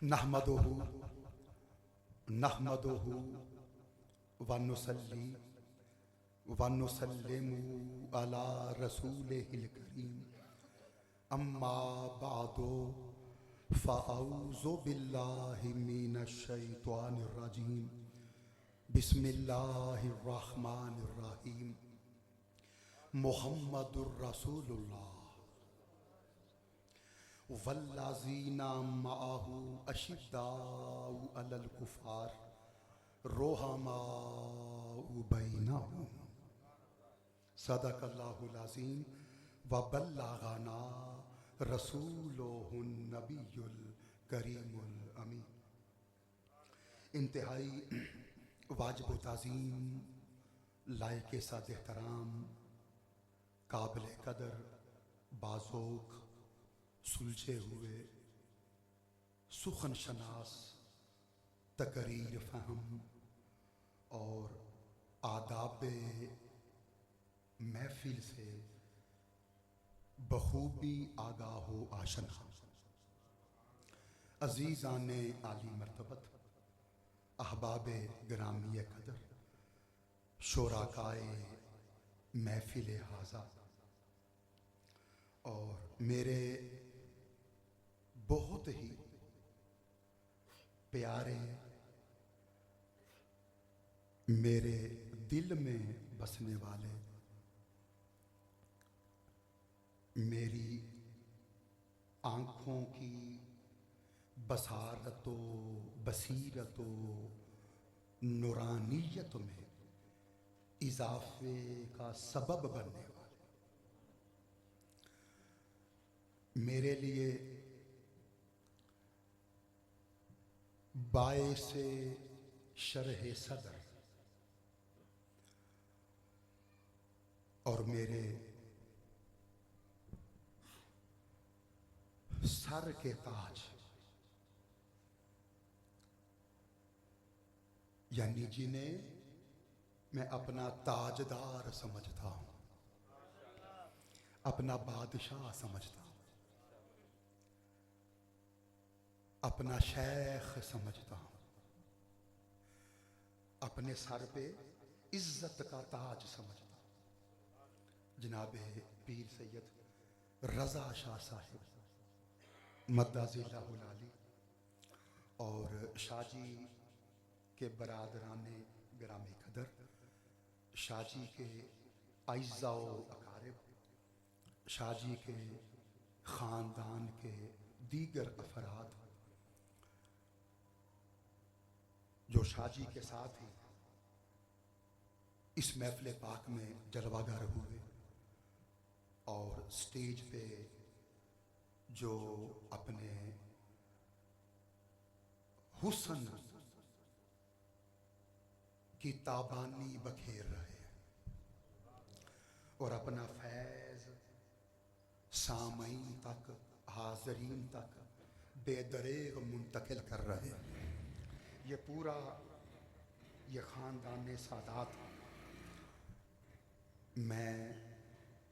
नहमदुहु नहमदुहु व नुसल्ली व नुसल्लिमु अला रसूलिहिल करीम अम्मा बादो फ़अऊज़ु बिल्लाहि मिनश शैतानिर रजीम बिस्मिल्लाहिर रहमानिर रहीम मुहम्मदुर रसूलुल्लाह वल्लज़ीना मअहु अशिद्दाउ अलल कुफ़ार रुहमाउ बैनहुम सदक़ल्लाहुल अज़ीम व बल्लग़ना रसूलुहुन नबियुल करीमुल अमीन। इंतहाई वाजिब ताज़ीम, लायक साद एहतराम, काबिल कदर, बाज़ोक, सुलझे हुए, सुखन शनास, तकरीर फ़हम और आदाब महफिल से बखूबी आगाह व आशना अज़ीज़ाने आली मर्तबत, अहबाब ग्रामी कदर, शोराकाए महफिल हाज़ा और मेरे बहुत ही प्यारे, मेरे दिल में बसने वाले, मेरी आँखों की बसारत बसीरत नूरानियत में इजाफे का सबब बनने वाले, मेरे लिए बायसे शरह सदर और मेरे सर के ताज यानी जिन्हें मैं अपना ताजदार समझता हूं, अपना बादशाह समझता हूं, अपना शेख समझता हूं, अपने सर पे इज्जत का ताज समझता हूं। जनाबे पीर सैयद रजा शाह साहिब मद्दाज़िल्लाहुल आली और शाहजी के बरादराने ग्रामी कदर, शाहजी के आइज़ा व अकारिब, शाहजी के ख़ानदान के दीगर अफराद जो शाहजी के साथ ही इस महफ़िल पाक में जलवागर हुए और स्टेज पे जो अपने हुस्न की ताबानी बखेर रहे हैं और अपना फैज़ सामईन तक, हाज़रीन तक बेदरेग मुंतकिल कर रहे हैं। ये पूरा ये ख़ानदान सादात, मैं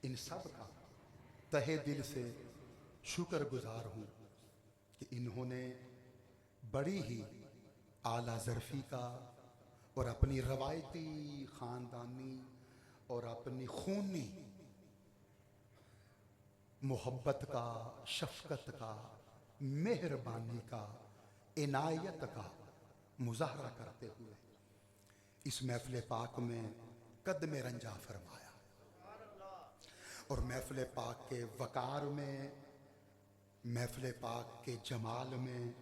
इन सब का तहे दिल से शुक्रगुजार हूँ कि इन्होंने बड़ी ही आला ज़र्फ़ी का और अपनी रवायती ख़ानदानी और अपनी खूनी मोहब्बत का, शफ़क़त का, मेहरबानी का, इनायत का मुज़ाहरा करते हुए इस महफ़िल पाक में कदम रंजा फरमाया और महफ़िल पाक के वक़ार में, महफ़िल पाक के जमाल में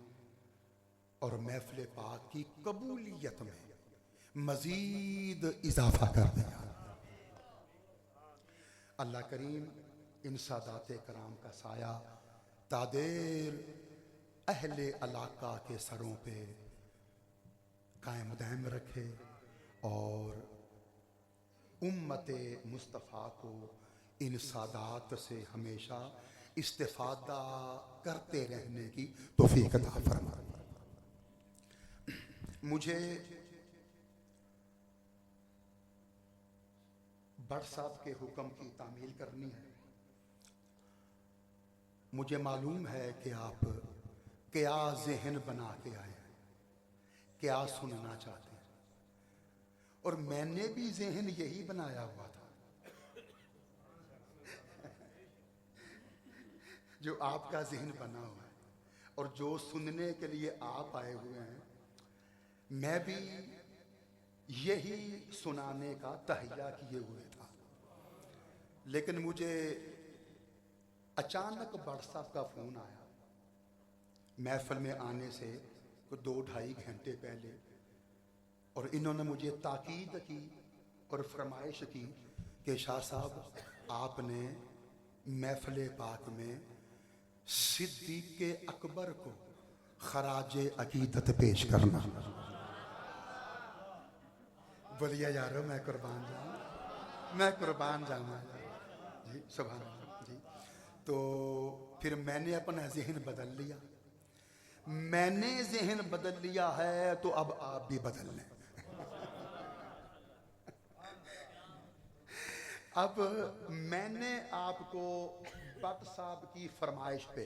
और महफ़िल पाक की कबूलियत में मज़ीद इजाफ़ा कर दिया। अल्लाह करीम इन सादाते कराम का साया तादेर अहले इलाका के सरों पे कायम दायम रखे और उम्मते मुस्तफ़ा को इन सादात से हमेशा इस्तिफ़ादा करते रहने की तौफ़ीक़ अता फरमा। मुझे बड़ साहब के हुक्म की तामील करनी है। मुझे मालूम है कि आप क्या जहन बना के आए हैं, क्या सुनना चाहते हैं। और मैंने भी जहन यही बनाया हुआ था जो आपका जहन बना हुआ है, और जो सुनने के लिए आप आए हुए हैं, मैं भी यही सुनाने का तहैया किए हुए था। लेकिन मुझे अचानक व्हाट्सएप का फोन आया महफिल में आने से कुछ 2-2.5 घंटे पहले, और इन्होंने मुझे ताकीद की और फरमाइश की कि शाह साहब आपने महफिल पाक में सिद्दीक़ अकबर को खराज अकीदत पेश करना। बोलिए यारो मैं कुर्बान जाऊँ, मैं कुर्बान जाऊँ जी, सुभान अल्लाह जी। तो फिर मैंने अपना जहन बदल लिया, मैंने जहन बदल लिया है, तो अब आप भी बदल लें। अब मैंने आपको भट्ट साहब की फरमाइश पे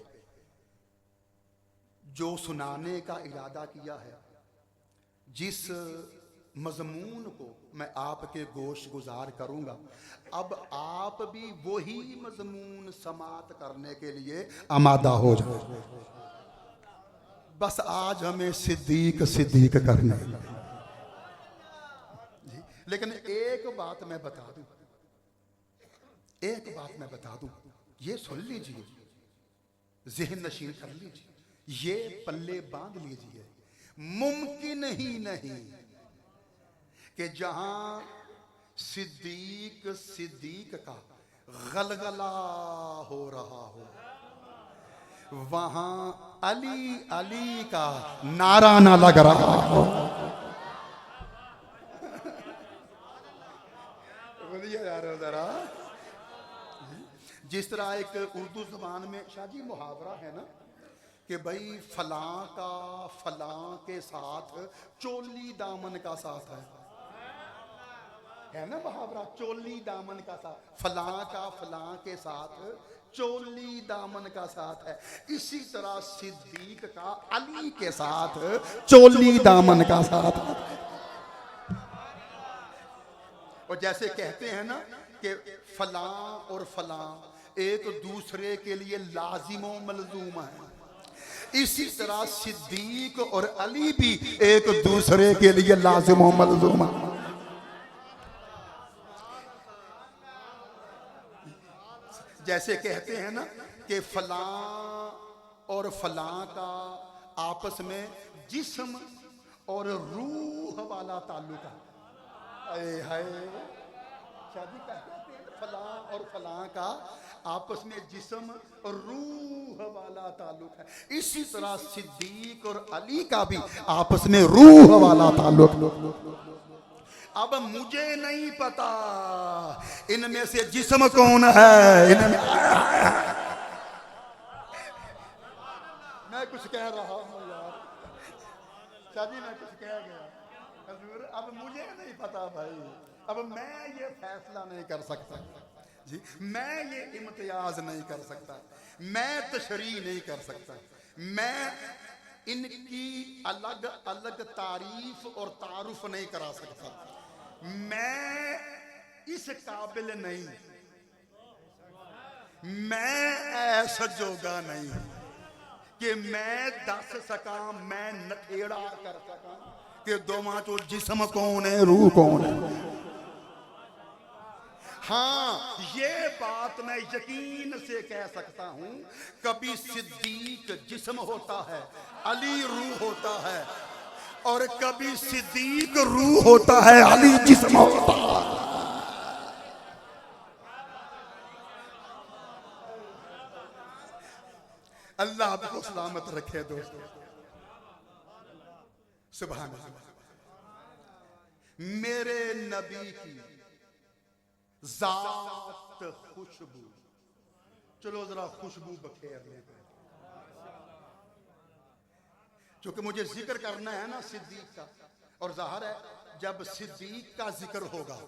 जो सुनाने का इरादा किया है, जिस मजमून को मैं आपके गोश गुजार करूंगा, अब आप भी वही मजमून समात करने के लिए आमादा हो जाओ। बस आज हमें सिद्दीक सिद्दीक करना जी। लेकिन एक बात मैं बता दूं, एक बात मैं बता दूं, ये सुन लीजिए, ज़हन नशीन कर लीजिए, ये पल्ले बांध लीजिए। मुमकिन ही नहीं कि जहां सिद्दीक सिद्दीक का गलगला हो रहा हो, वहां अली अली का नारा ना लग रहा हो। बोलिए यार जरा। जिस तरह एक उर्दू जबान में शाजी मुहावरा है ना कि भाई फलां का फलां के साथ चोली दामन का साथ है ना मुहावरा, चोली दामन का साथ, फलां का फलां के साथ चोली दामन का साथ है। इसी तरह सिद्दीक का अली के साथ चोली दामन का साथ है। और जैसे कहते हैं ना कि फलां और फलां एक दूसरे के लिए लाजिमो मलजूम है, इसी तरह सिद्दीक और अली भी एक दूसरे के लिए लाजिमो मलजूम है। जैसे कहते हैं ना कि फलां और फलां का आपस में जिस्म और रूह वाला ताल्लुक है। हाय शादी कहते हैं फलां और फलां का आपस में जिस्म और रूह वाला ताल्लुक है, इसी तरह सिद्दीक और अली का भी आपस में रूह वाला ताल्लुक। अब मुझे नहीं पता इनमें से जिस्म कौन है, इनमें मैं कुछ कह रहा हूँ यार शादी, मैं कुछ कह गया हजूर, अब मुझे नहीं पता भाई, अब मैं ये फैसला नहीं कर सकता जी, मैं ये इम्तियाज नहीं कर सकता, मैं तशरीह नहीं कर सकता, मैं इनकी अलग अलग तारीफ और तारुफ नहीं करा सकता, मैं इस काबिल नहीं, मैं ऐसा जोगा नहीं कि मैं दस सका, मैं नखेड़ा कर सका कि दोवां चो जिस्म कौन है रूह कौन है। हाँ ये बात मैं यकीन से कह सकता हूं, कभी सिद्दीक जिस्म होता है, अली रूह होता है, और कभी सिद्दीक रूह होता है, अली जिस्म होता है। अल्लाह आपको सलामत रखे दोस्तों, सुभान अल्लाह। मेरे नबी की जात खुशबू, चलो जरा खुशबू बखेर लेते हैं, क्योंकि मुझे जिक्र करना है ना सिद्दीक का, और जाहिर है जब सिद्दीक का जिक्र होगा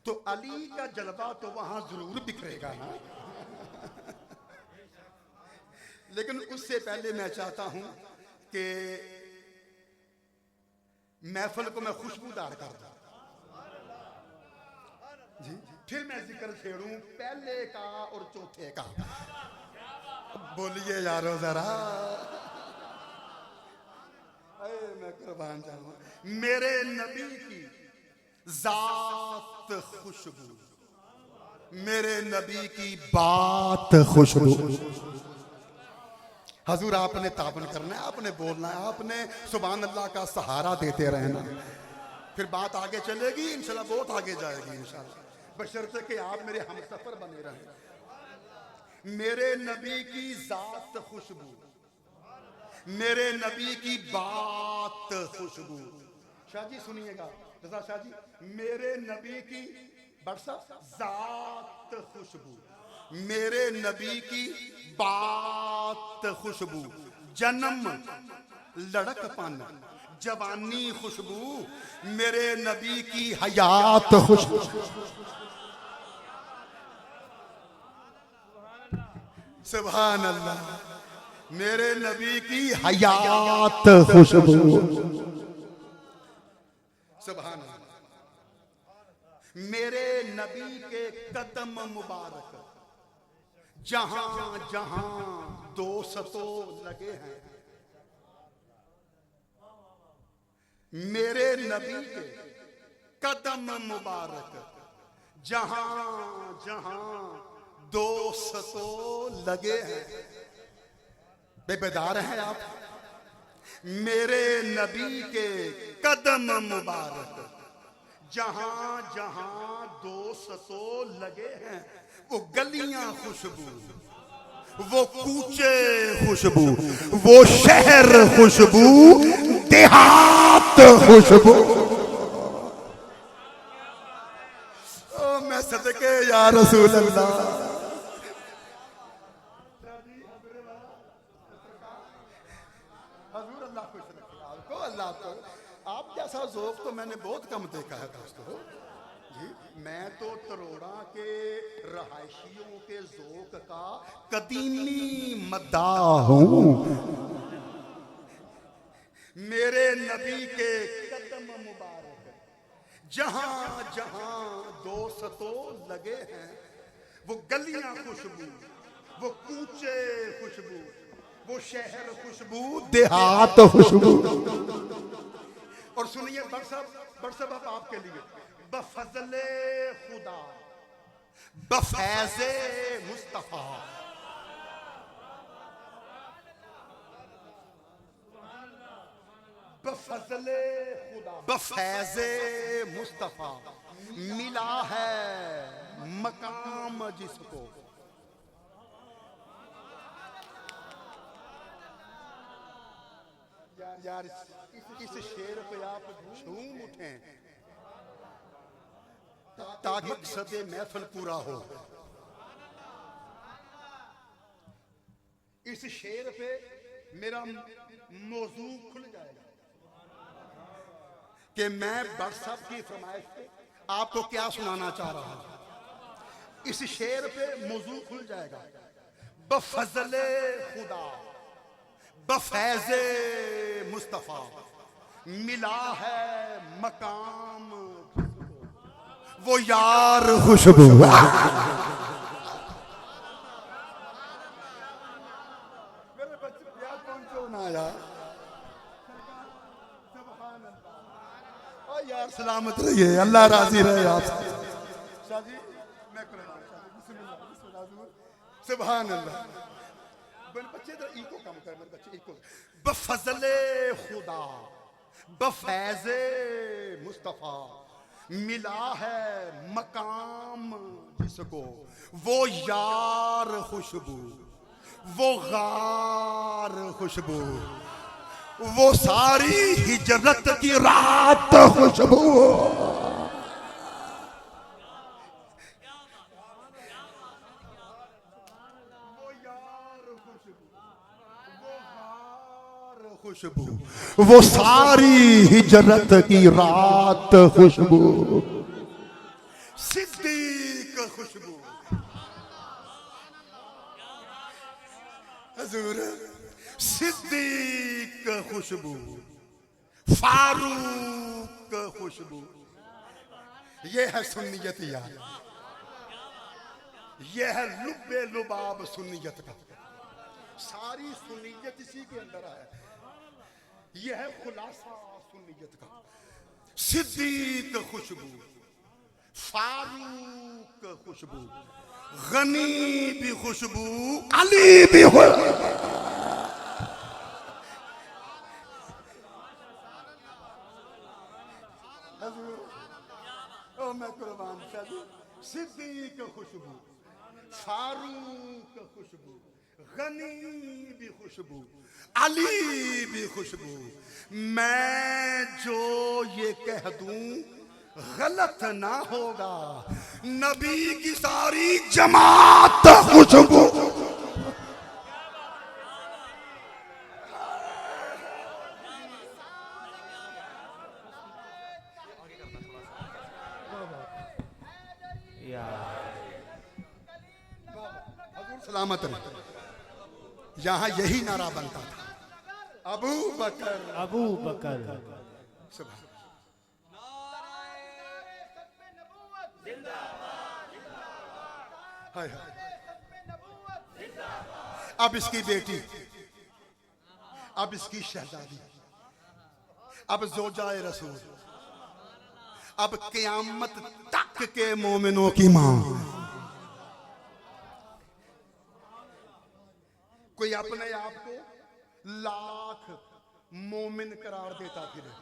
तो अली का जलवा तो वहां जरूर बिखरेगा ना। लेकिन उससे पहले मैं चाहता हूं कि महफिल को मैं खुशबूदार कर दूं जी। फिर मैं जिक्र छेड़ूं पहले का और चौथे का। बोलिए यारो जरा, मैं कुर्बान जाऊं। मेरे नबी की जात खुशबू, मेरे नबी की बात खुशबू। हजूर आपने ताबन करना है, आपने बोलना है, आपने सुभान अल्लाह का सहारा देते रहना, फिर बात आगे चलेगी इंशाल्लाह, बहुत आगे जाएगी इंशाल्लाह, बशर्ते कि आप मेरे हमसफर बने रहें। मेरे नबी की जात खुशबू, मेरे नबी की बात खुशबू। शाह जी सुनिएगा, रजा शाह जी, मेरे नबी की बरसा जात खुशबू, मेरे नबी की बात खुशबू, जन्म लड़कपन जवानी खुशबू, मेरे नबी की हयात खुशबू। सुभान अल्लाह, मेरे नबी की हयात खुशबू। सुभान अल्लाह, मेरे नबी के कदम मुबारक जहां जहां दोस्तों लगे हैं, मेरे नबी के कदम मुबारक जहां जहां दोस्तों लगे हैं। बेदार हैं आप? मेरे नबी के कदम मुबारक जहां जहां दोस्तों लगे हैं, वो गलियां खुशबू, वो कूचे खुशबू, वो शहर खुशबू, देहात खुशबू। ओ मैं सदके या रसूल अल्लाह। हजूर अल्लाह खुश रखे आपको, अल्लाह को। आप जैसा ज़ौक़ तो मैंने बहुत कम देखा है दोस्तों जी। मैं तो तरोड़ा के रहायशियों के ज़ौक़ का कदीमी मद्दाह हूँ। मेरे नबी के कदम मुबारक जहां जहां दोस्तों लगे हैं, वो गलियां खुशबू, वो कूचे खुशबू, वो शहर खुशबू, देहात खुशबू। और सुनिए बरसब अब आपके लिए, बफजले खुदा बफैज़े मुस्तफा, बफजले खुदा बफैज़े मुस्तफा मिला है मकाम जिसको। यार इस शेर पे आप झूम उठें ताकि मकसद महफिल पूरा हो। इस शेर पे मेरा मौजू खुल जाएगा कि मैं बट साहब की फरमाइश पे आपको क्या सुनाना चाह रहा हूं। इस शेर पे मौजू खुल जाएगा। बफजले खुदा बफैज़े मुस्तफा मिला है मकाम वो यार खुशबू। मेरे बच्चे प्यार पहुंचो ना यार। यार सलामत रहिए, अल्लाह राजी रहे आपसे। शाह जी मैं सुभान अल्लाह। बच्चे तो इको काम कर, मेरे बच्चे इको। बफजले खुदा बफैज़े मुस्तफा मिला है मकाम जिसको, वो यार खुशबू, वो गार खुशबू, वो सारी हिजरत की रात खुशबू। खुशबू वो सारी हिजरत की रात खुशबू। सिद्दीक खुशबू, हजूर सिद्दीक खुशबू, फारूक खुशबू, ये है सुन्नियत यार, ये है लुब्बे लुबाब सुन्नियत का। सारी सुन्नियत इसी के अंदर है। ये है खुलासा सुन्नियत का। सिद्दीक खुशबू, फारूक खुशबू, गनी भी खुशबू, अली भी खुशबू। ओ मैं कुर्बान शादी। सिद्दीक खुशबू, फारूक खुशबू, गनी भी खुशबू, अली भी खुशबू। मैं जो ये कह दूं गलत ना होगा, नबी की सारी जमात खुशबू। सलामत रहे। यहां यही नारा बनता था, अबू बकर, अबू बकर। हाय हाय। अब इसकी बेटी, अब इसकी शहजादी, अब जोजाए रसूल, अब क़यामत तक के मोमिनों की मां। कोई अपने आप को लाख मोमिन करार देता फिरे,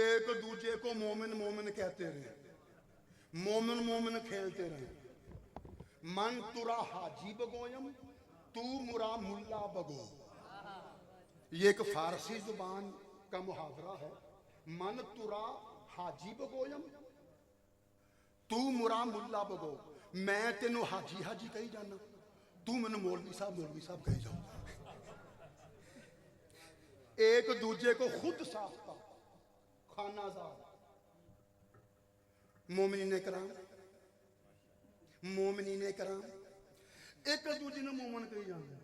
एक दूजे को मोमिन मोमिन कहते रहे, मोमिन मोमिन खेलते रहे। मन तुरा हाजी बगोयम, तू मुरा मुल्ला बगो। ये एक फारसी जुबान का मुहावरा है। मन तुरा हाजी बगोयम, तू मुरा मुल्ला बगो। मैं तेनू हाजी हाजी कही जाना, तू मैंने मौलवी साहब कही जाओ। एक दूजे को खुद साफ्ता खानाजाद मोमिनीने कराम, मोमिनीने कराम, एक दूजे ने मोमन कही जाना।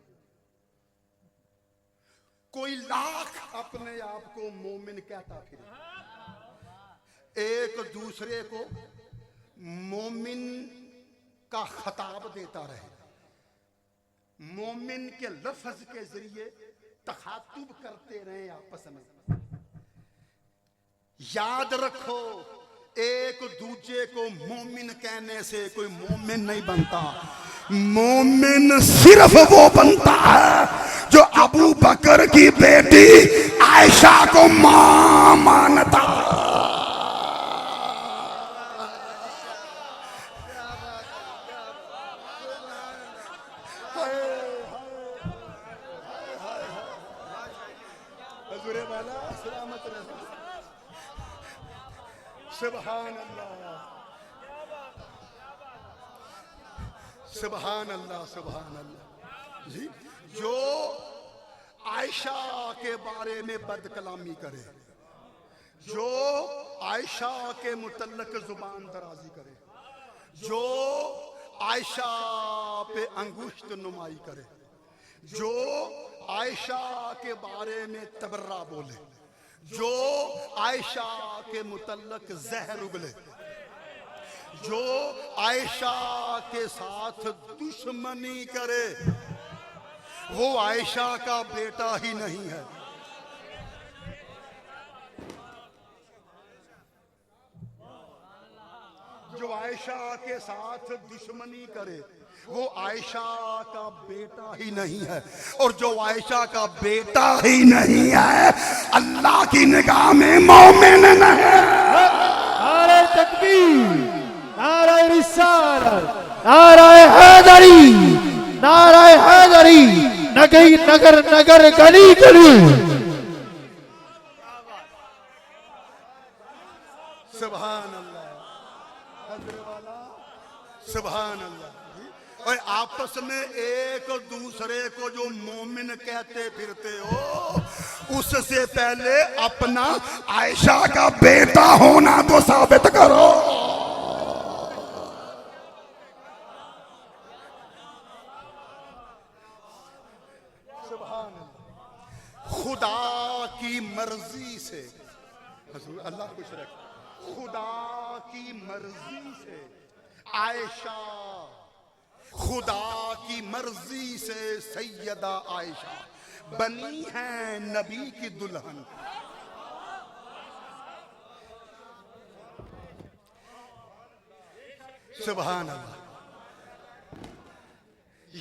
कोई लाख अपने आप को मोमिन कहता फिरे, एक दूसरे को मोमिन का खताब देता रहे, मोमिन के लफ्ज के जरिए तखातुब करते रहे आपस में। याद रखो, एक दूजे को मोमिन कहने से कोई मोमिन नहीं बनता। मोमिन सिर्फ वो बनता है जो अबू बकर की बेटी आयशा को मां मानता। सुभान अल्लाह, सुभान अल्लाह, सुभान अल्लाह। जी, जो आयशा के बारे में बदकलामी करे, जो आयशा के मुतल्लक जुबान दराजी करे, जो आयशा पे अंगुश्त नुमाई करे, जो आयशा के बारे में तबर्रा बोले, जो आयशा के मुतल्लक जहर उगले, जो आयशा के साथ दुश्मनी करे, वो आयशा का बेटा ही नहीं है। जो आयशा के साथ दुश्मनी करे, वो आयशा का बेटा ही नहीं है। और जो आयशा का बेटा ही नहीं है, अल्लाह की निगाह में मोमिन नहीं है। नारे तकबीर, नारे रिसालत, नारे हैदरी, नारे हैदरी, नगरी नगर नगर गली गली। सुभान अल्लाह, सुभान अल्लाह। और आपस में एक दूसरे को जो मोमिन कहते फिरते हो, उससे पहले अपना आयशा का बेटा होना तो साबित करो। सुभान अल्लाह। खुदा की मर्जी से, हुजूर अल्लाह खुश रखे, खुदा की मर्जी से आयशा, खुदा की मर्जी से सैयदा आयशा बनी है नबी की दुल्हन। सुभान अल्लाह।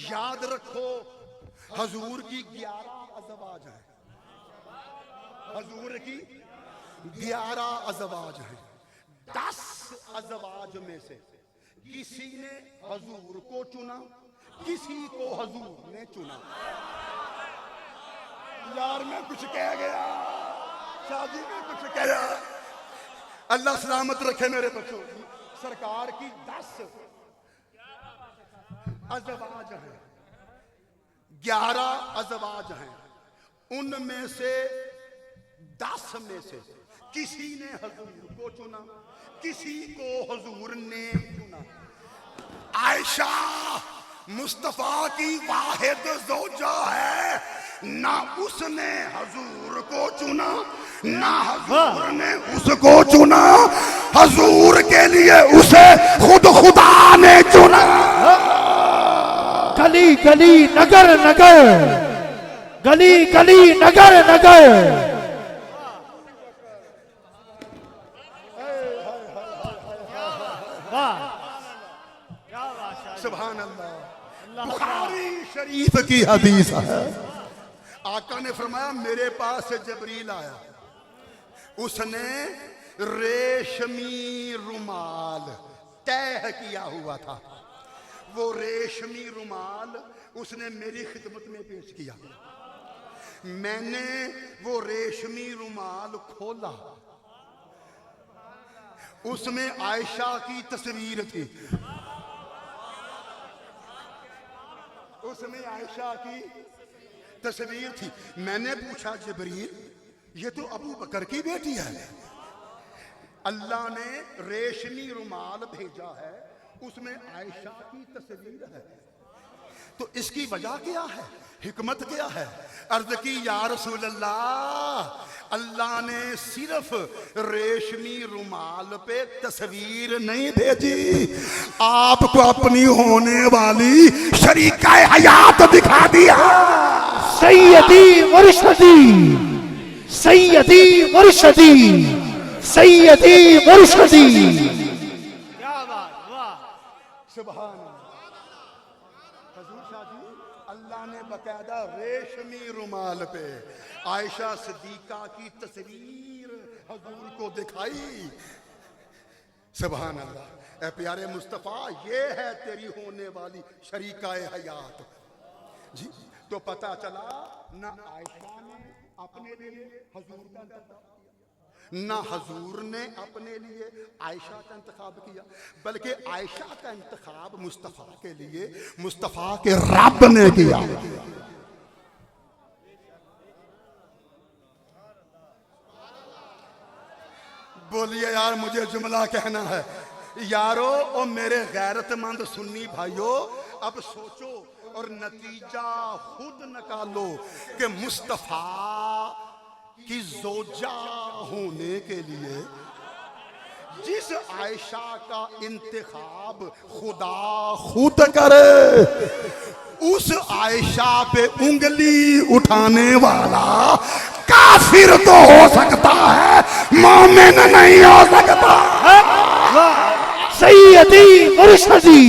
याद रखो हजूर की 11 अज़वाज हैं, हजूर की 11 अज़वाज हैं। 10 अज़वाज में से किसी ने हजूर को चुना, किसी को हजूर ने चुना। यार मैं कुछ कह गया, शादी में कुछ कह गया। अल्लाह सलामत रखे मेरे बच्चों। सरकार की 10 अज़वाज हैं, 11 अज़वाज हैं। उनमें से 10 में से किसी ने हजूर को चुना, किसी को हजूर ने चुना। आयशा मुस्तफा की वाहिद ज़ौजा है, ना उसने हजूर को चुना, ना हजूर ने उसको चुना। हजूर के लिए उसे खुद खुदा ने चुना। गली गली नगर नगर, गली गली नगर नगर। सुभान अल्लाह। बुखारी शरीफ की हदीस है, आका ने फरमाया मेरे पास जबरील आया, उसने रेशमी रुमाल तय किया हुआ था। वो रेशमी रुमाल उसने मेरी खिदमत में पेश किया। मैंने वो रेशमी रुमाल खोला, उसमें आयशा की तस्वीर थी, उसमें आयशा की तस्वीर थी। मैंने पूछा जबरील ये तो अबू बकर की बेटी है, अल्लाह ने रेशमी रुमाल भेजा है, उसमें आयशा की तस्वीर है, तो इसकी वजह क्या है, हिकमत क्या है? अर्ज की या रसूल अल्लाह, अल्लाह ने सिर्फ रेशमी रुमाल पे तस्वीर नहीं भेजी, आपको अपनी होने वाली शरीका हयात दिखा दिया। सैयदी मुर्शदी, सैयदी मुर्शदी, सैयदी मुर्शदी। क्या बात, वाह सुभान हजूर शाह जी। अल्लाह ने बकायदा रेशमी रुमाल पे आयशा सिद्दीका की तस्वीर हजूर को दिखाई। सुभान अल्लाह। ए प्यारे मुस्तफ़ा, ये है तेरी होने वाली शरीकाए हयात जी। तो पता चला ना आयशा ने अपने लिए हजूर का इंतखाब किया, ना हजूर ने अपने लिए आयशा का इंतखाब किया, बल्कि आयशा का इंतखाब मुस्तफ़ा के लिए मुस्तफ़ा के रब ने किया। बोलिए यार, मुझे जुमला कहना है यारो। और मेरे गैरतमंद सुन्नी भाइयों, अब सोचो और नतीजा खुद निकालो कि मुस्तफ़ा की ज़ौजा होने के लिए जिस आयशा का इंतखाब खुदा खुद करे, उस आयशा पे उंगली उठाने वाला काफिर तो हो सकता है, मोमिन नहीं हो सकता। सैयदी मुर्शदी,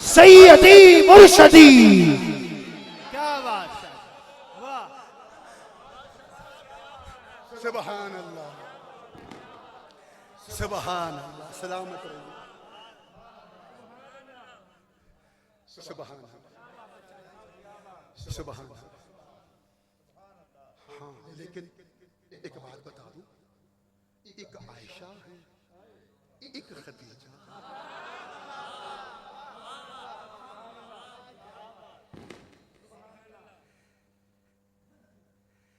सैयदी मुर्शदी। क्या बात है, वाह। सुभान अल्लाह, सुभान अल्लाह। सलामत रहिए। सुभान अल्लाह, सुभान अल्लाह। हाँ, लेकिन एक बात बता दूं, एक आयशा है, एक खदीजा।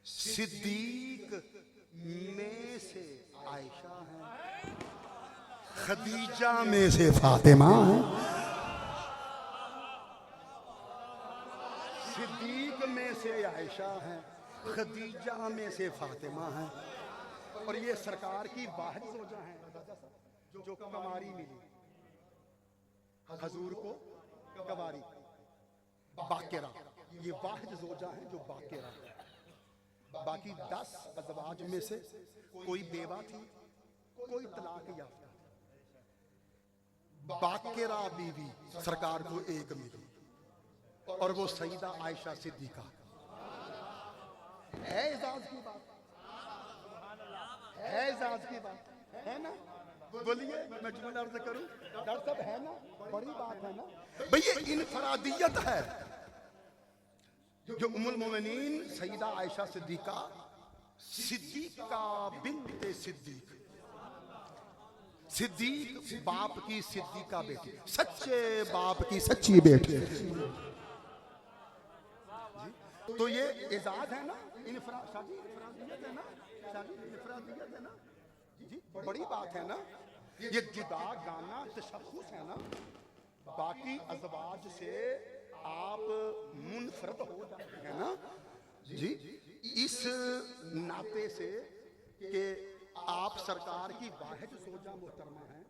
सिद्दीक में से आयशा है, खदीजा में से फातिमा है। सिद्दीक में से से आयशा है, खदीजा में से फातिमा है, और ये सरकार की वाहिद ज़ौजा हैं जो कमारी मिली हजूर को, कवारी बाकिरा, ये वाहिद ज़ौजा हैं जो बाकिरा। बाकी 10 अज़वाज में से कोई बेवा थी, कोई तलाक याफ्ता। बाकिरा बीवी सरकार को एक मिली, और वो सईदा आयशा सिद्दीका। है एजाज की बात, है एजाज की बात, है ना? बोलिए, मैं जुमला अर्ज करूं डॉक्टर साहब, है ना? बड़ी बात है ना भाई, ये इनफरादियत है जो उम्मुल मोमिनीन सईदा आयशा सिद्दीका, सिद्दीका बिन्ते सिद्दीक, सिद्दीक बाप की सिद्दीका बेटी, सच्चे बाप की सच्ची बेटी। तो ये एजाज है ना, इनफरादियत है ना, इनफरादियत है ना जी, बड़ी बात है ना। ये जुदा गाना तशख्खुस है ना, बाकी अज़वाज से आप मुनफरद हो जाते हैं ना जी, इस नाते से कि आप सरकार की वाहिद ज़ौजा मोहतरमा हैं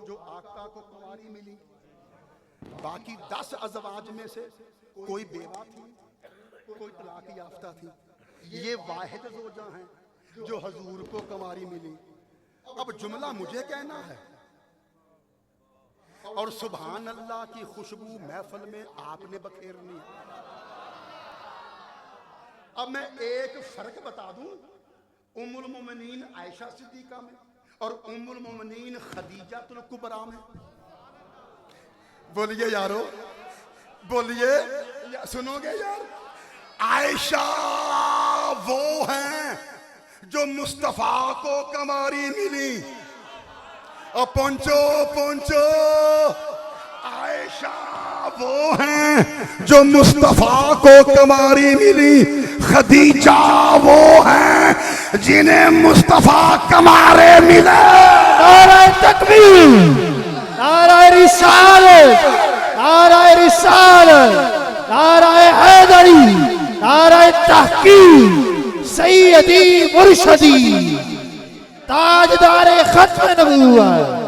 जो आका को कुंवारी मिली। बाकी 10 अज़वाज में से कोई बेवा थी, कोई तलाक याफ्ता थी। ये वाहिद ज़ौजा हैं जो हजूर को कुंवारी मिली। अब जुमला मुझे कहना है, और सुभान अल्लाह की खुशबू महफिल में आपने बखेरनी है। अब मैं एक फर्क बता दूं उम्मुल मोमिनीन आयशा सिद्दीका में और उम्मुल मोमिनीन खदीजातुल कुबरा में। बोलिए यारो, बोलिए, सुनोगे यार? आयशा वो हैं जो मुस्तफा को कमारी मिली। और पहुंचो पहुंचो, आयशा वो हैं जो मुस्तफा को कमारी मिली। खदीजा वो हैं जिन्हें मुस्तफा कमारे मिले। नारे तकबीर, नारे रिसालत, नारे रिसालत, नारे हैदरी, नारे तहकीक, सैयदी मुर्शदी, ताजदारे खत्म नबूवत।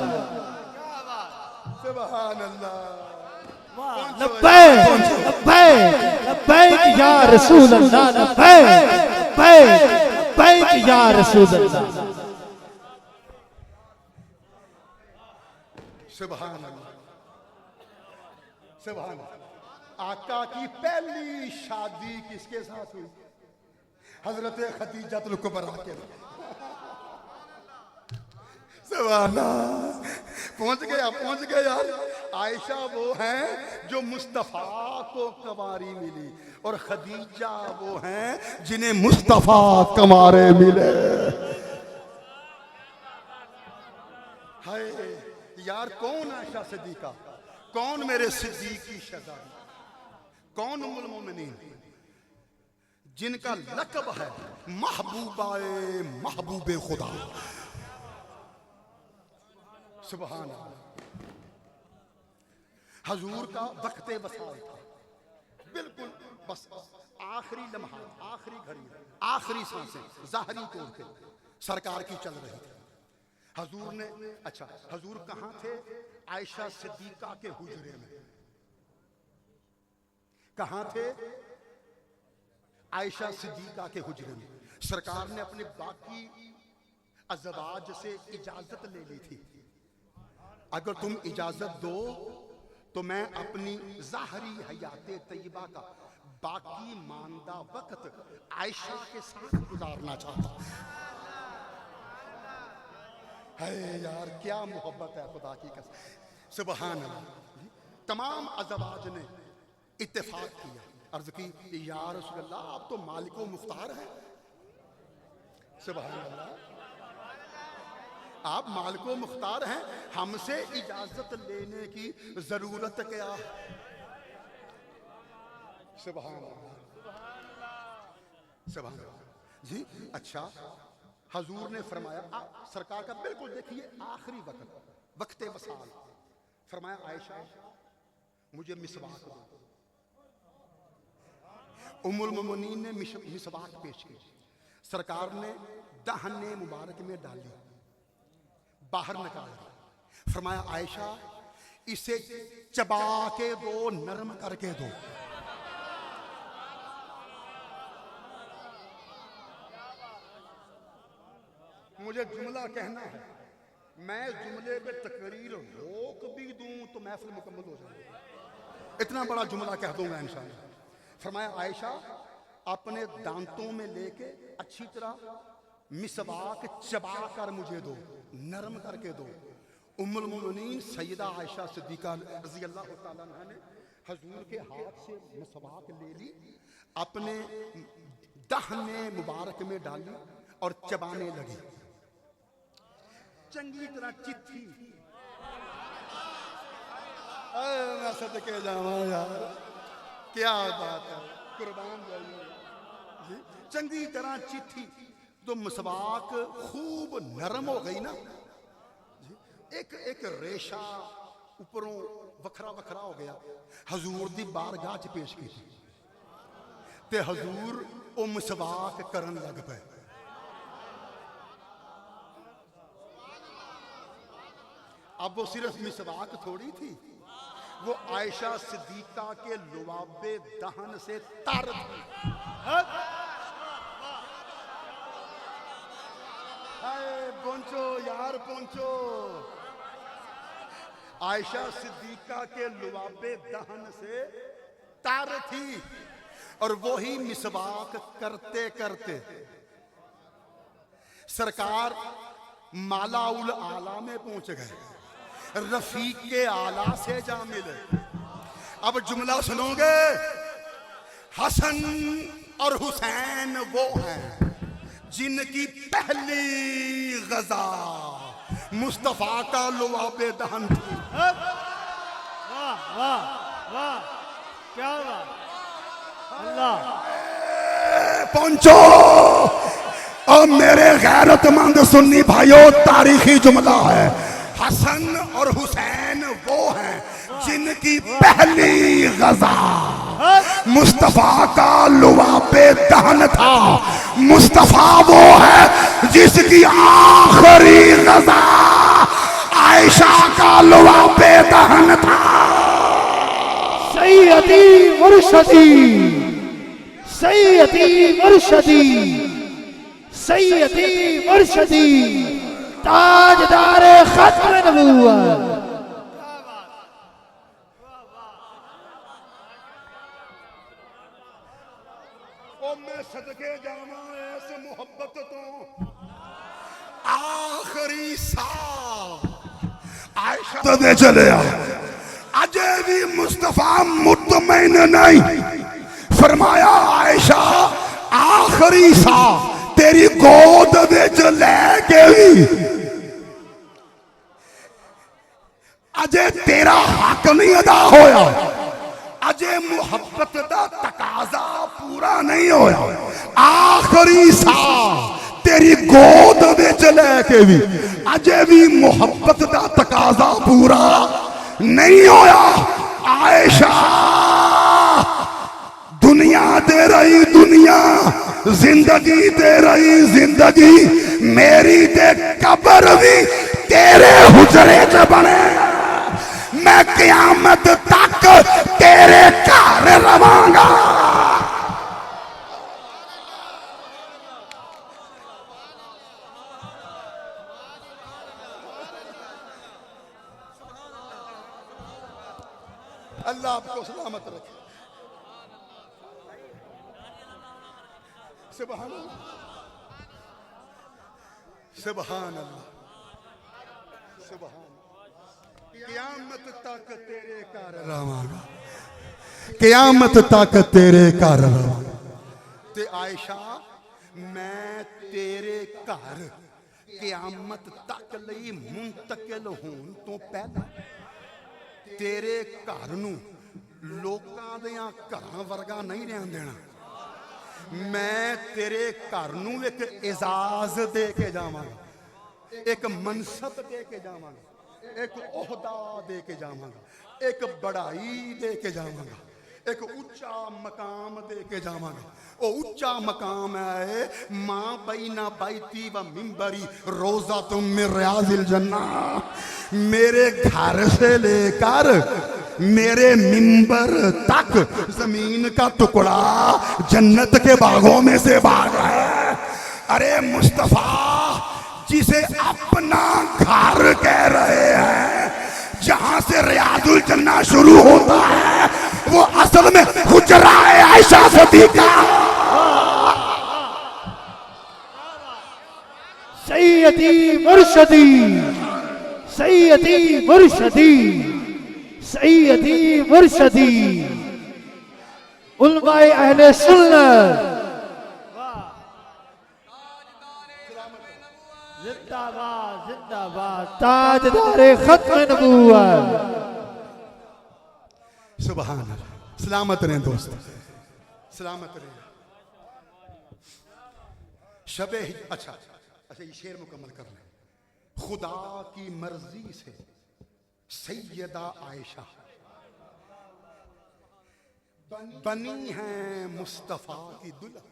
सुभान अल्लाह, लब्बैक लब्बैक लब्बैक या रसूल अल्लाह, लब्बैक लब्बैक लब्बैक या रसूल अल्लाह। सुभान अल्लाह, सुभान अल्लाह। आका की पहली शादी किसके साथ हुई? हजरत खदीजातुल कुबरा के। पहुंच गया यार। आयशा वो हैं जो मुस्तफा को कवारी मिली, और खदीजा वो हैं जिन्हें मुस्तफा कमारे मिले। हाय यार, कौन आयशा सिद्दीका, कौन मेरे सिद्दीक की शहजादी, कौन उम्मुल मोमिनीन जिनका लक़ब है महबूबाए महबूबे खुदा। सुभान अल्लाह। हजूर का वक्ते वसाल था, बिल्कुल बस आखिरी लम्हा, आखिरी घड़ी, आखिरी सांसें ज़ाहरी तौर पे सरकार की चल रही थी। हजूर ने, अच्छा हजूर कहाँ थे? आयशा सिद्दीका के हुजरे में। कहाँ थे? आयशा सिद्दीका के हुजरे में। सरकार ने अपने बाकी अज़वाज से इजाजत ले ली थी, अगर तुम इजाजत दो तो मैं अपनी ज़ाहरी हयाते तय्यबा का बाकी मानदा वक्त आयशा के साथ गुजारना चाहता हूं। है यार, क्या मोहब्बत है खुदा की कसम। सुभान अल्लाह। तमाम अज़वाज ने इत्तेफाक किया, अर्ज की या रसूल अल्लाह, आप तो मालिको मुख्तार हैं। सुभान अल्लाह, आप मालिको मुख्तार हैं, हमसे इजाजत लेने की जरूरत क्या? सुभान अल्लाह, सुभान अल्लाह जी। अच्छा, हजूर ने फरमाया, सरकार का बिल्कुल देखिए आखिरी वक्त, वक्ते वसाल, फरमाया आयशा मुझे मिसवाक दो। उम्मुल मोमिनीन ने मिसवाक पेश की। सरकार ने दाहने मुबारक में डाली, बाहर निकाल दी। फरमाया आयशा इसे चबा के दो, नरम करके दो। मुझे जुमला कहना है, मैं जुमले पे तकरीर रोक भी दूं तो महफिल मुकम्मल हो जाएगी। इतना बड़ा जुमला कह दूंगा इंशाअल्लाह। फरमाया आयशा अपने दांतों में लेके अच्छी तरह मिसवाक चबा कर मुझे दो, नरम करके दो। उम्मुल मोमिनीन सैयदा आयशा सिद्दीका रज़ी अल्लाह तआला अन्हा ने हजूर के हाथ से मिसवाक ले ली, अपने दाहिने मुबारक में डाली और चबाने लगी। चंगी तरह चिट्ठी मैं सदके जावा यार, क्या बात है, कुर्बान जाइए। चंगी तरह चिट्ठी तो मिसवाक खूब नरम हो गई ना। एक एक रेशा ऊपरों वखरा वखरा हो गया। हजूर दी बारगाह च पेश की ते हजूर ओ मिसवाक करन लग पे। अब वो सिर्फ मिसवाक थोड़ी थी, वो आयशा सिद्दीका के लुआबे दहन से तर थी। पहुंचो यार पहुंचो। आयशा सिद्दीका के लुआबे दहन से तर थी और वही मिसवाक करते करते सरकार माला उल आला में पहुंच गए, रफीक के आला से जा मिले। अब जुमला सुनोगे, हसन और हुसैन वो हैं जिनकी पहली गजा मुस्तफा का लुआबे दहन थी। वाह वाह वाह, क्या बात, अल्लाह। पहुंचो और मेरे गैरतमंद सुन्नी भाइयों, तारीखी जुमला है। हसन और हुसैन वो हैं जिनकी पहली गजा मुस्तफा का लुआबे दहन था। मुस्तफा वो है जिसकी आखिरी गजा आयशा का लुआबे दहन था। सैयदी मुर्शदी, सैयदी मुर्शदी, सैयदी मुर्शदी, ताजदार खत्म नबूवत। मैं सदके जावा ऐसे मोहब्बत तो आखिरी सा आयशा दे चले। अजय भी मुस्तफा मुतमईन नहीं। फरमाया आयशा आखिरी सा तेरी गोद विच लैके भी अजय तेरा हक नहीं अदा होया। अजय मुहब्बत का तकाजा पूरा नहीं होया। आखिरी सा तेरी गोद विच लैके भी अजय भी मुहब्बत का तकाजा पूरा नहीं होया। आयशा दुनिया दे रही दुनिया, जिंदगी दे रही जिंदगी, मेरी ते कब्र भी तेरे हुजरे च बने। मैं क़यामत तक तेरे घर रवांगा। अल्लाह आपको सलामत रखे। सुभान अल्लाह, सुभान अल्लाह, सुभान। क़यामत तक तेरे घर रवांगा, क़यामत तक तेरे घर रवांगा। ते आयशा मैं तेरे घर क़यामत तक लई मुंतकिल होने तो पहला तेरे घर नूं लोकां दियां घरां वर्गा नहीं रहन देना। मैं तेरे घर नूं एक एजाज दे के जावांगा, एक मनसब दे के जावांगा, एक ओहदा दे के जावांगा, एक बड़ाई दे के जावांगा, एक उच्चा मकाम दे के जावांगे। ओ उच्चा मकाम है मां बैना बैती व मिंबरी रोजा तुम में रियाजिल जन्ना। मेरे घर से लेकर मेरे मिंबर तक जमीन का टुकड़ा जन्नत के बागों में से बाग है। अरे मुस्तफा जिसे अपना घर कह रहे हैं, जहां से रियाजुल जन्ना शुरू होता है वो असल में हुजरा है आयशा सदीका। सैयदी मुर्शदी, सैयदी मुर्शदी, सैयदी मुर्शदी, उलमाए अहले सुन्नत जिंदाबाद जिंदाबाद, ताजदारे खत्म नबूवत। सुभान अल्लाह। सलामत रहें दोस्त, सलामत रहें। शबे अच्छा अच्छा, ये शेर मुकम्मल कर लें। खुदा की मर्जी से सैयदा आयशा बनी है मुस्तफा की दुल्हन।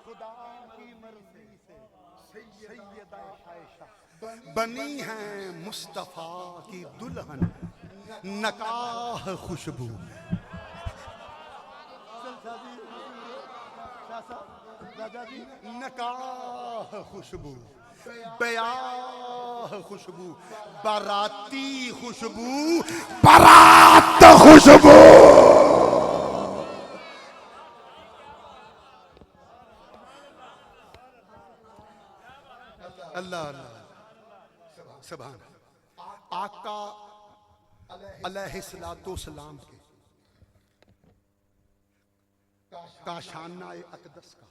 खुदा की मर्जी से सैयदा आयशा बनी है मुस्तफा की दुल्हन। नकाह खुशबू, नकाह खुशबू, ब्याह खुशबू, बाराती खुशबू, बारात खुशबू। अल्लाह अल्लाह सुभान। आका अलैहिस्सलाम के काशाना अक़दस का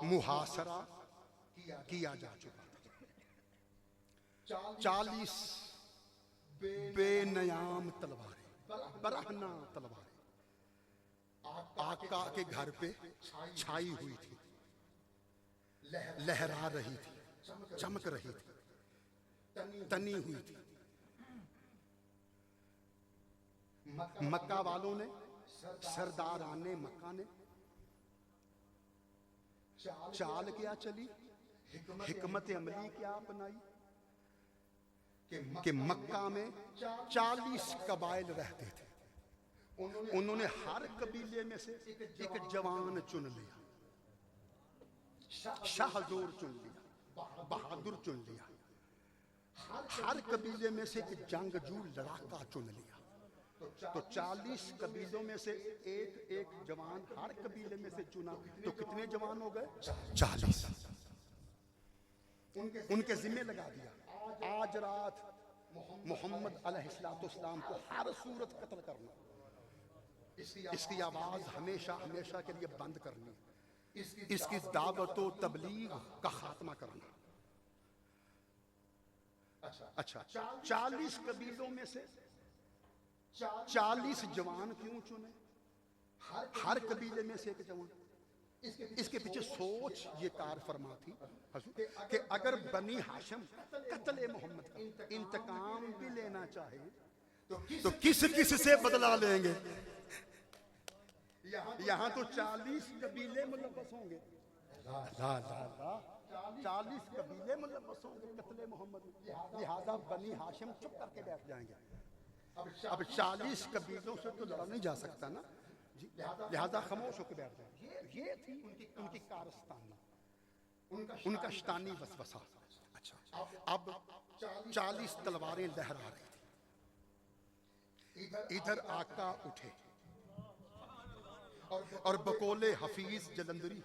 मुहासरा किया जा चुका था। 40 बेनयाम तलवारें, बरहना तलवारें आका के घर पे छाई हुई थी, लहरा रही थी, चमक रही थी, तनी हुई थी। मक्का वालों ने, सरदाराने मक्का ने चाल क्या चली, हिकमत अमली क्या अपनाई कि मक्का में 40 कबाइल रहते थे। उन्होंने हर कबीले में से एक जवान चुन लिया, शाहजोर चुन लिया, बहादुर चुन लिया। हर कबीले में से एक जंगजू लड़ाका चुन लिया। तो 40 कबीलों में से एक एक जवान हर कबीले में से चुना, तो कितने जवान हो गए? 40। उनके जिम्मे लगा दिया, आज रात मोहम्मद अलैहिस्सलाम को हर सूरत कत्ल करना, इसकी आवाज हमेशा हमेशा के लिए बंद करनी, इसकी दावत व तबलीग का खात्मा करना। अच्छा, 40 कबीलों में से 40 जवान क्यों चुने? हर कबीले में से एक जवान। इसके पीछे सोच ये कार फरमा थी कि अगर बनी हाशिम कत्ले मोहम्मद का इंतकाम भी लेना चाहे तो किस किस से बदला लेंगे। यहाँ तो 40 कबीले मुलव्वस होंगे, 40 कबीले मुलव्वस होंगे कत्ले मोहम्मद में। लिहाजा बनी हाशिम चुप करके बैठ जाएंगे। अब 40 कबीलों से तो लड़ा नहीं जा सकता ना, लिहाजा खामोश होकर बैठ जाए। ये थी उनकी कारस्तानी, उनका शैतानी वसवसा। अच्छा, अब 40 तलवारें लहरा रही थी। इधर आका उठे और बकोले हफीज जलंधरी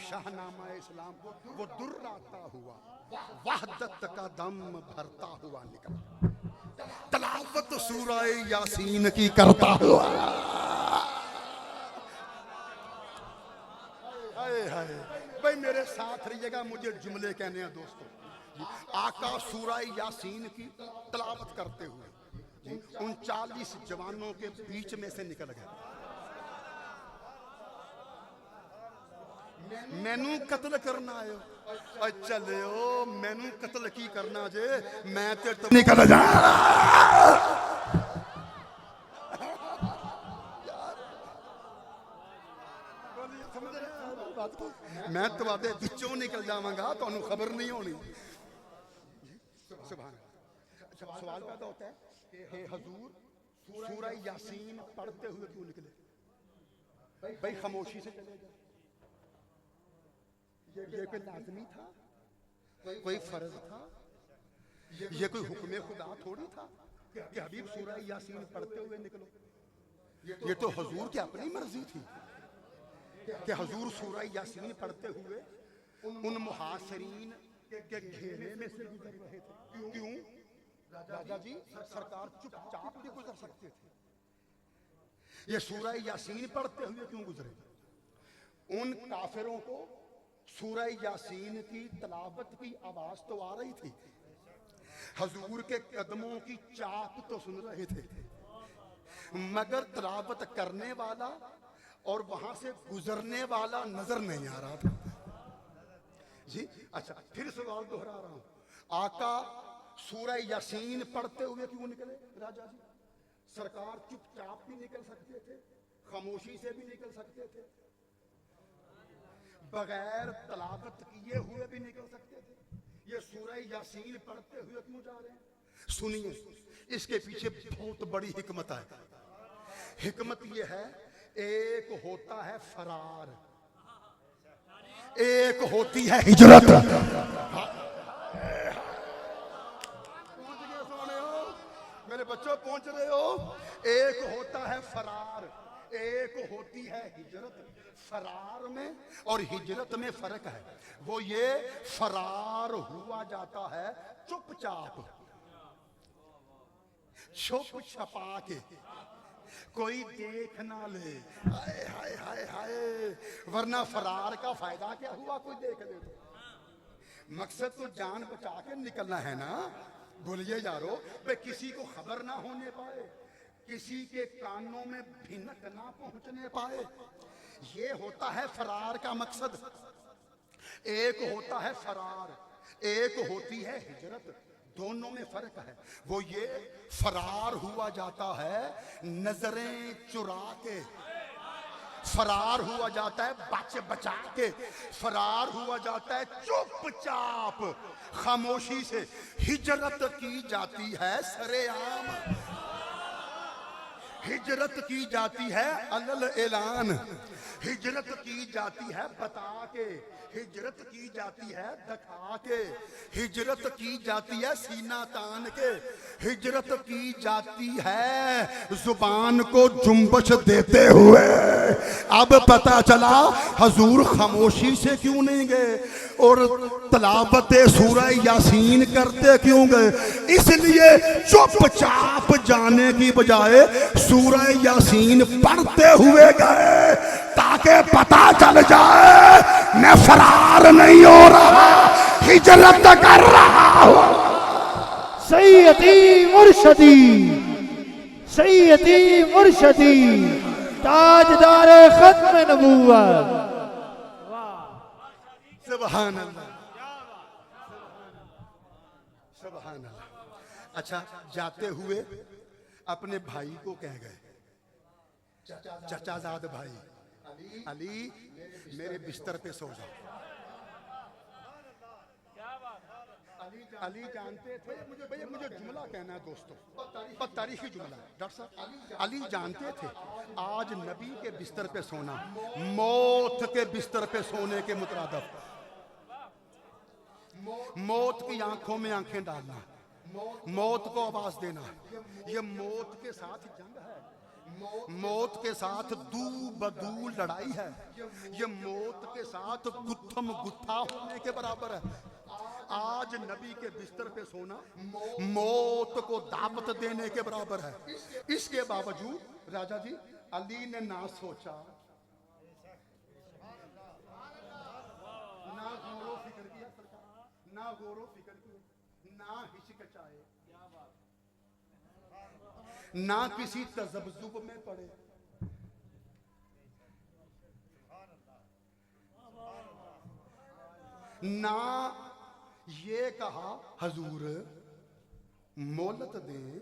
शाहनामा इस्लाम वो दुर्राता हुआ वहदत का दम भरता हुआ निकला, तलावत सूरह यासीन की करता हुआ। हाय भाई मेरे साथ रहिएगा, मुझे जुमले कहने हैं दोस्तों। आका सूरह यासीन की तलावत करते हुए उन 40 जवानों के बीच में से निकल गए। मैनू कत्ल करना आयो, चलो मैनू कत्ल की करना जे, मैं ते निकल जा। समझ रहे हैं मेरी बात को? मैं तुम्हारे बिचों निकल जाऊंगा, तो खबर नहीं होनी। सुभान अल्लाह। अच्छा, सवाल पैदा होता है कि हजूर सूरह यासीन पढ़ते हुए क्यों निकले? भाई खामोशी से चले गए, ये कोई लाजमी था, कोई फर्ज था, ये कोई हुक्म खुदा थोड़ी था कि हबीब सूरह यासीन पढ़ते हुए निकलो। ये तो हजूर की अपनी मर्जी थी कि हजूर सूरह यासीन पढ़ते हुए उन मुहासिरीन के घेरे में से गुजर रहे थे। क्यों राजा जी? सरकार चुपचाप भी गुजर सकते थे, ये सूरह यासीन पढ़ते हुए क्यों गुजरे? उन काफिरों को सूरह यासीन की तलावत की आवाज तो आ रही थी, हजूर के कदमों की चाप तो सुन रहे थे, मगर तलावत करने वाला और वहां से गुजरने वाला नजर नहीं आ रहा था जी। अच्छा, फिर सवाल दोहरा रहा हूं, आका सूरह यासीन पढ़ते हुए क्यों निकले राजा जी? सरकार चुपचाप भी निकल सकते थे, खामोशी से भी निकल सकते थे, बगैर तलावत किए हुए भी निकल सकते थे। ये सूरह यासीन पढ़ते हुए क्यों जा रहे हैं? सुनिए, इसके पीछे बहुत बड़ी हिकमत है। हिकमत ये है, एक होता है फरार, एक होती है हिजरत। पहुंच गए सोने हो मेरे बच्चों, पहुंच रहे हो? एक होता है फरार, एक होती है हिजरत। फरार में और हिजरत में फर्क है। वो ये फरार हुआ जाता है चुपचाप, छुप छपा के, कोई देख ना ले, हाय हाय हाय हाय, वरना फरार का फायदा क्या हुआ, कोई देख ले तो। मकसद तो जान बचा के निकलना है ना। बोलिए यारो, वे किसी को खबर ना होने पाए, किसी के कानों में भिनक ना पहुंचने पाए, ये होता है फरार का मकसद। एक होता है फरार, एक होती है हिजरत, दोनों में फर्क है। वो ये फरार हुआ जाता है नजरें चुरा के, फरार हुआ जाता है बचा के, फरार हुआ जाता है चुपचाप, खामोशी से। हिजरत की जाती है सरेआम, हिजरत की जाती है अलल ऐलान, हिजरत की जाती है बता के, हिजरत की जाती है दिखा के, हिजरत की जाती है सीना तान के, हिजरत की जाती है जुबान को जुम्बश देते हुए। अब पता चला हजूर खामोशी से क्यों नहीं गए और तलावत सूरह यासीन करते क्यों गए? इसलिए चुपचाप जाने की बजाय सूरह यासीन पढ़ते हुए गए, ताकि पता चल जाए मैं फरार नहीं हो रहा, हिजरत कर रहा हूं। सैयदी मुर्शदी, सैयदी मुर्शदी, ताजदार खत्म नबूवत। सुभान अल्लाह, सुभान अल्लाह। अच्छा, जाते हुए अपने भाई को कह गए, चचाजाद भाई अली, मेरे बिस्तर पे सो जाओ। अली जानते थे, मुझे जुमला कहना है दोस्तों, पर तारीखी जुमला है डॉक्टर साहब। अली जानते थे आज नबी के बिस्तर पे सोना मौत के बिस्तर पे सोने के मुतरादिफ, मौत की आंखों में आंखें डालना, मौत को आवाज देना, ये मौत के साथ जंग है, मौत के साथ दू बदू लड़ाई है, ये मौत के साथ गुत्थम गुत्था होने के बराबर है। आज नबी के बिस्तर पे सोना मौत को दावत देने के बराबर है। इसके बावजूद राजा जी अली ने ना सोचा, ना गौरो फिक्र किया, ना गौरो फिक्र किया, ना हिचकिचाए, ना किसी तजब्जुब में पड़े, ना ये कहा हजूर मोहलत दें,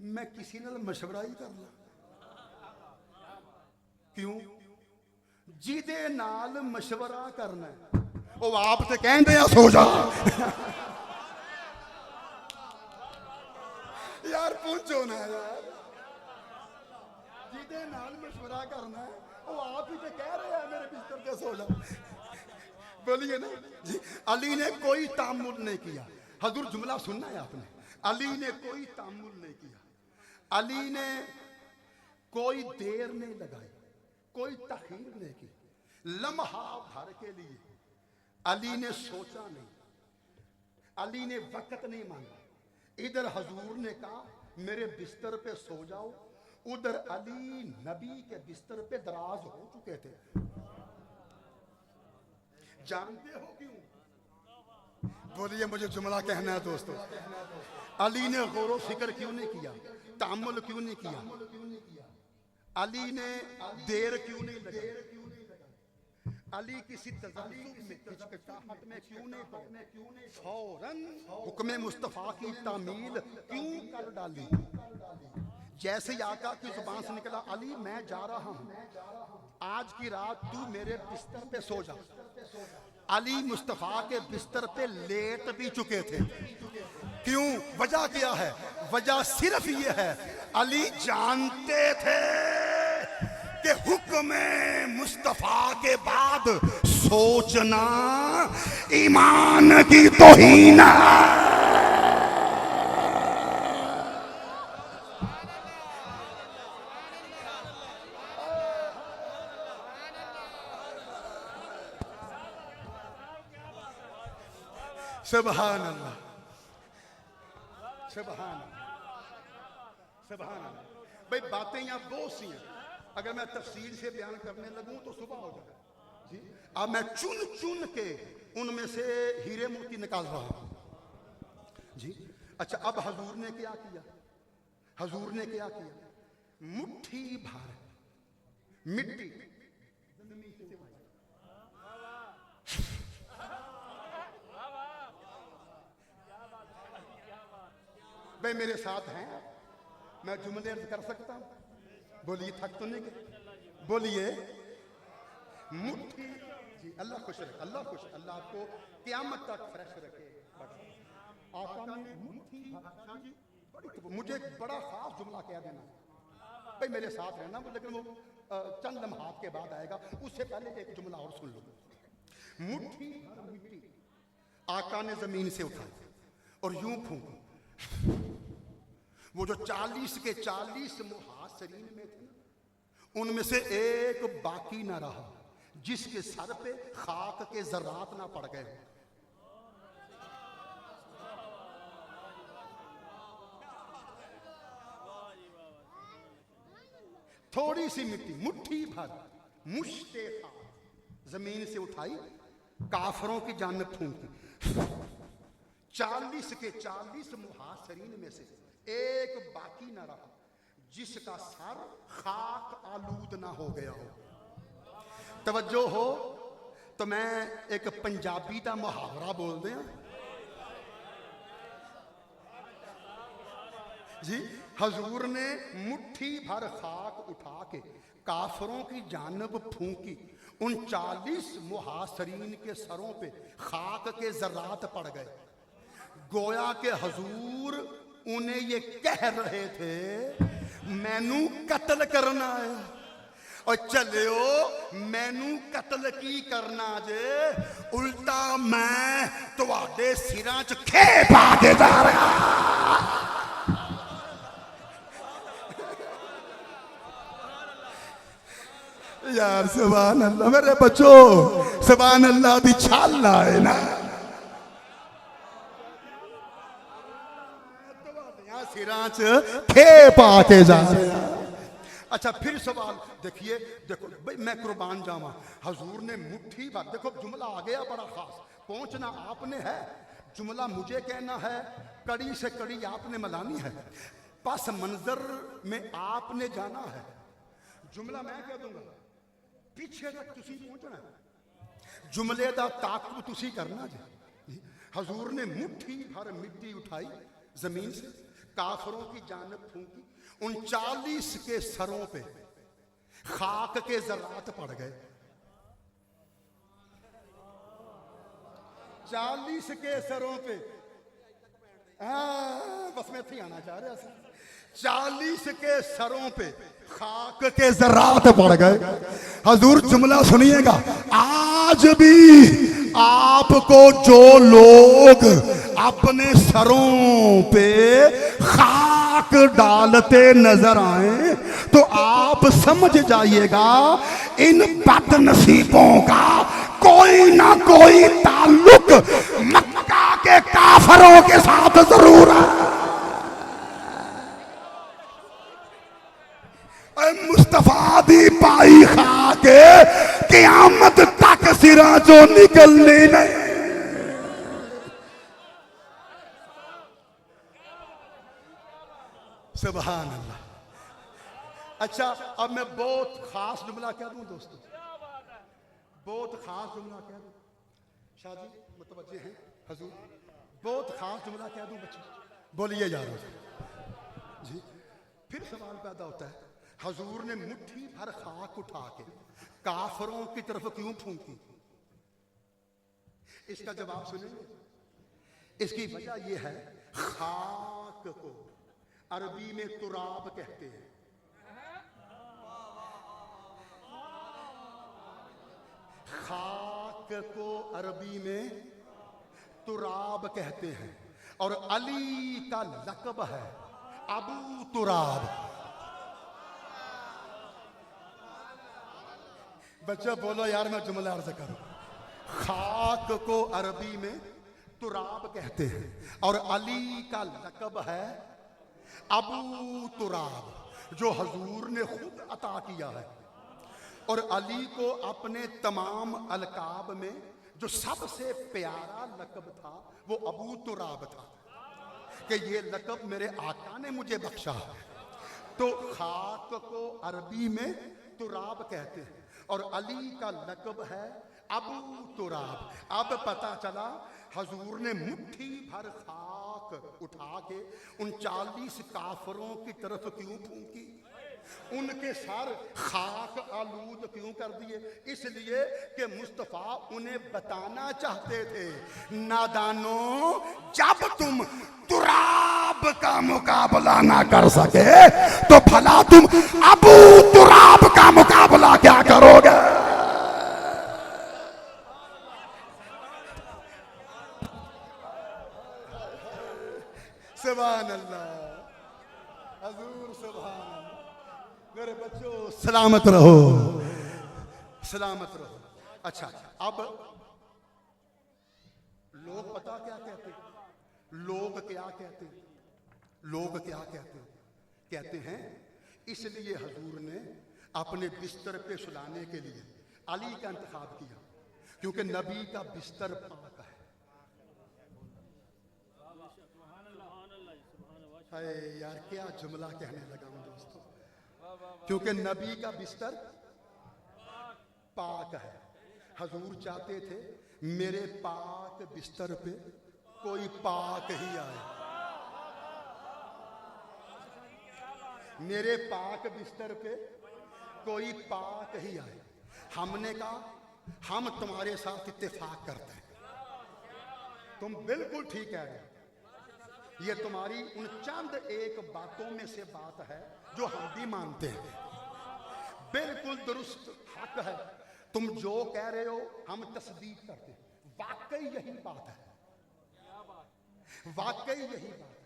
मैं किसी नाल मशवरा ही कर ला। क्यों? ਜਿਹਦੇ ਨਾਲ ਮਸ਼ਵਰਾ ਕਰਨਾ ਉਹ ਆਪ ਤੇ ਕਹਿੰਦੇ ਆ ਸੋ ਜਾ ਯਾਰ ਪੁੱਛੋ ਨਾ ਯਾਰ ਜਿਹਦੇ ਨਾਲ ਮਸ਼ਵਰਾ ਕਰਨਾ वो आप ही तो कह रहे हैं मेरे बिस्तर पे सो जा बोलिए ना जी। अली ने कोई तामुल नहीं किया। हजूर जुमला सुनना है आपने। अली ने कोई तामुल नहीं किया। अली ने कोई देर नहीं लगाई, कोई तखीर नहीं की। लम्हा भर के लिए अली ने सोचा नहीं, अली ने वक्त नहीं मांगा। इधर हजूर ने कहा मेरे बिस्तर पे सो जाओ, उधर अली नबी के बिस्तर पे दराज हो चुके थे। जानते हो क्यों? बोलिए मुझे जुमला कहना है दोस्तों। अली ने गौर फिक्र क्यों नहीं किया, तामुल क्यों नहीं किया, अली ने देर क्यों नहीं लगाई, अली किसी तज़ल्लुल में हिचकिचाहट में क्यों नहीं पड़े, फौरन हुक्म मुस्तफ़ा की तामील क्यों कर डाली। जैसे आका की जुबान से निकला अली मैं जा रहा हूं, आज की रात तू मेरे बिस्तर पे सो जा। अली मुस्तफ़ा के बिस्तर पे लेट भी चुके थे। क्यों? वजह क्या है? वजह सिर्फ ये है अली जानते थे कि हुक्म मुस्तफ़ा के बाद सोचना ईमान की तौहीन है। सुभान अल्लाह, सुभान सुभान अल्लाह। भाई बातें यहाँ बहुत सी हैं, अगर मैं तफसील से बयान करने लगूं तो सुबह हो जाए जी। अब मैं चुन चुन के उनमें से हीरे मोती निकाल रहा हूं जी। अच्छा, अब हजूर ने क्या किया? हजूर ने क्या किया? मुट्ठी भर मिट्टी भाई मेरे साथ हैं, मैं जुमले अर्ज कर सकता हूं। बोलिए, थक तो नहीं गए? बोलिए मुट्ठी जी। अल्लाह खुश रखे, अल्लाह खुश, अल्लाह आपको क़यामत तक फ्रेश रखे। आका ने मुट्ठी जी, मुझे बड़ा खास जुमला कह देना भाई, मेरे साथ रहना, लेकिन वो चंद लम्हात के बाद आएगा। उससे पहले एक जुमला और सुन लो। मुट्ठी भर मिट्टी आका ने जमीन से उठाई और यूं फूंकी। वो जो 40 के 40 मुहासिरीन में थे, उनमें से एक बाकी ना रहा जिसके सर पे खाक के जर्रात ना पड़ गए। थोड़ी सी मिट्टी, मुट्ठी भर मुश्ते खाक जमीन से उठाई, काफरों की जानिब फूंकी। 40 के 40 मुहासिरीन में से एक बाकी ना रहा जिसका सर खाक आलूद ना हो गया हो। तवज्जो हो तो मैं एक पंजाबी का मुहावरा बोल दें जी। हजूर ने मुट्ठी भर खाक उठा के काफरों की जानब फूंकी। उन 40 मुहासिरीन के सरों पे खाक के जर्रात पड़ गए। गोया के हजूर उन्हें ये कह रहे थे मैनू कत्ल करना है और चलियो मैनू कत्ल की करना जे, उल्टा मैं तुहाडे सिरां च खे पा के जा रहा। यार सुभान अल्लाह मेरे बच्चों, सुभान अल्लाह दी छाल है ना, सिरां च खे पा के जा रहे हैं। अच्छा फिर सवाल देखिए, देखो भाई मैं कुर्बान जावा, हजूर ने मुट्ठी भर, देखो जुमला आ गया बड़ा खास, पहुंचना आपने है, जुमला मुझे कहना है, कड़ी से कड़ी आपने मिलानी है, पस मंजर में आपने जाना है। जुमला मैं कह दूंगा, पीछे तक तुसी पहुंचना है, जुमले दा ताकुब तुसी करना जी। हजूर ने मुट्ठी भर मिट्टी उठाई जमीन से, काफरों की जानब फूंकी। उन 40 के सरों पे खाक के जर्रात पड़ गए। 40 के सरों पे, बस मैं थी आना चाह रहा था, 40 के सरों पे खाक के ज़रात पड़ गए। हजूर जुमला सुनिएगा, आज भी आपको जो लोग अपने सरों पे खाक डालते नजर आए तो आप समझ जाइएगा इन बदनसीबों का कोई ना कोई ताल्लुक मक्का के काफरों के साथ जरूर है। मुस्तफा दी पाई खा के क़यामत तक सिरा जो निकलने नहीं। सुभान अल्लाह। अच्छा, अब मैं बहुत खास जुमला कह दूं दोस्तों, बहुत खास जुमला कह दूं। शादी मुतवज्जे हैं हजूर, बहुत खास जुमला कह दूं बच्चे, बोलिए यार जी। फिर सवाल पैदा होता है, हजूर ने मुट्ठी भर खाक उठा के काफरों की तरफ क्यों फूंकी? इसका जवाब सुनेंगे। इसकी वजह यह है, खाक को अरबी में तुराब कहते हैं। खाक को अरबी में तुराब कहते हैं और अली का लक़ब है अबू तुराब। बच्चा बोलो यार, मैं जुमला अर्ज करूं। खाक को अरबी में तुराब कहते हैं और अली का लक़ब है अबू तुराब, जो हजूर ने खुद अता किया है। और अली को अपने तमाम अलकाब में जो सबसे प्यारा लक़ब था वो अबू तुराब था, कि ये लक़ब मेरे आका ने मुझे बख्शा। तो खाक को अरबी में तुराब कहते हैं और अली का लक़ब है अबू तुराब। अब पता चला हजूर ने मुट्ठी भर खाक उठा के उन 40 काफरों की तरफ क्यों फूंकी, उनके सर खाक आलूद क्यों कर दिए? इसलिए कि मुस्तफ़ा उन्हें बताना चाहते थे, नादानों, जब तुम तुराब का मुकाबला ना कर सके तो भला तुम अबू तुराब का मुकाबला क्या करोगे? सुभान अल्लाह, हजूर सुभान अल्लाह। मेरे बच्चों सलामत रहो, सलामत रहो। अच्छा, अब लोग पता क्या कहते, लोग क्या कहते, लोग क्या कहते, कहते हैं इसलिए हजूर ने अपने बिस्तर पे सुलाने के लिए अली का इंतखाब किया क्योंकि नबी का बिस्तर पाक है। अरे यार, क्या जुमला कहने लगा हूं दोस्तों, क्योंकि नबी का बिस्तर पाक है। हजूर चाहते थे मेरे पाक बिस्तर पे कोई पाक ही आए, मेरे पाक बिस्तर पे कोई पाक ही आए। हमने कहा हम तुम्हारे साथ इत्तेफाक करते हैं, तुम बिल्कुल ठीक कह रहे हो, ये तुम्हारी उन चंद एक बातों में से बात है जो हम भी मानते हैं, बिल्कुल दुरुस्त हक है, तुम जो कह रहे हो हम तस्दीक करते हैं। वाकई यही बात है, वाकई यही बात है।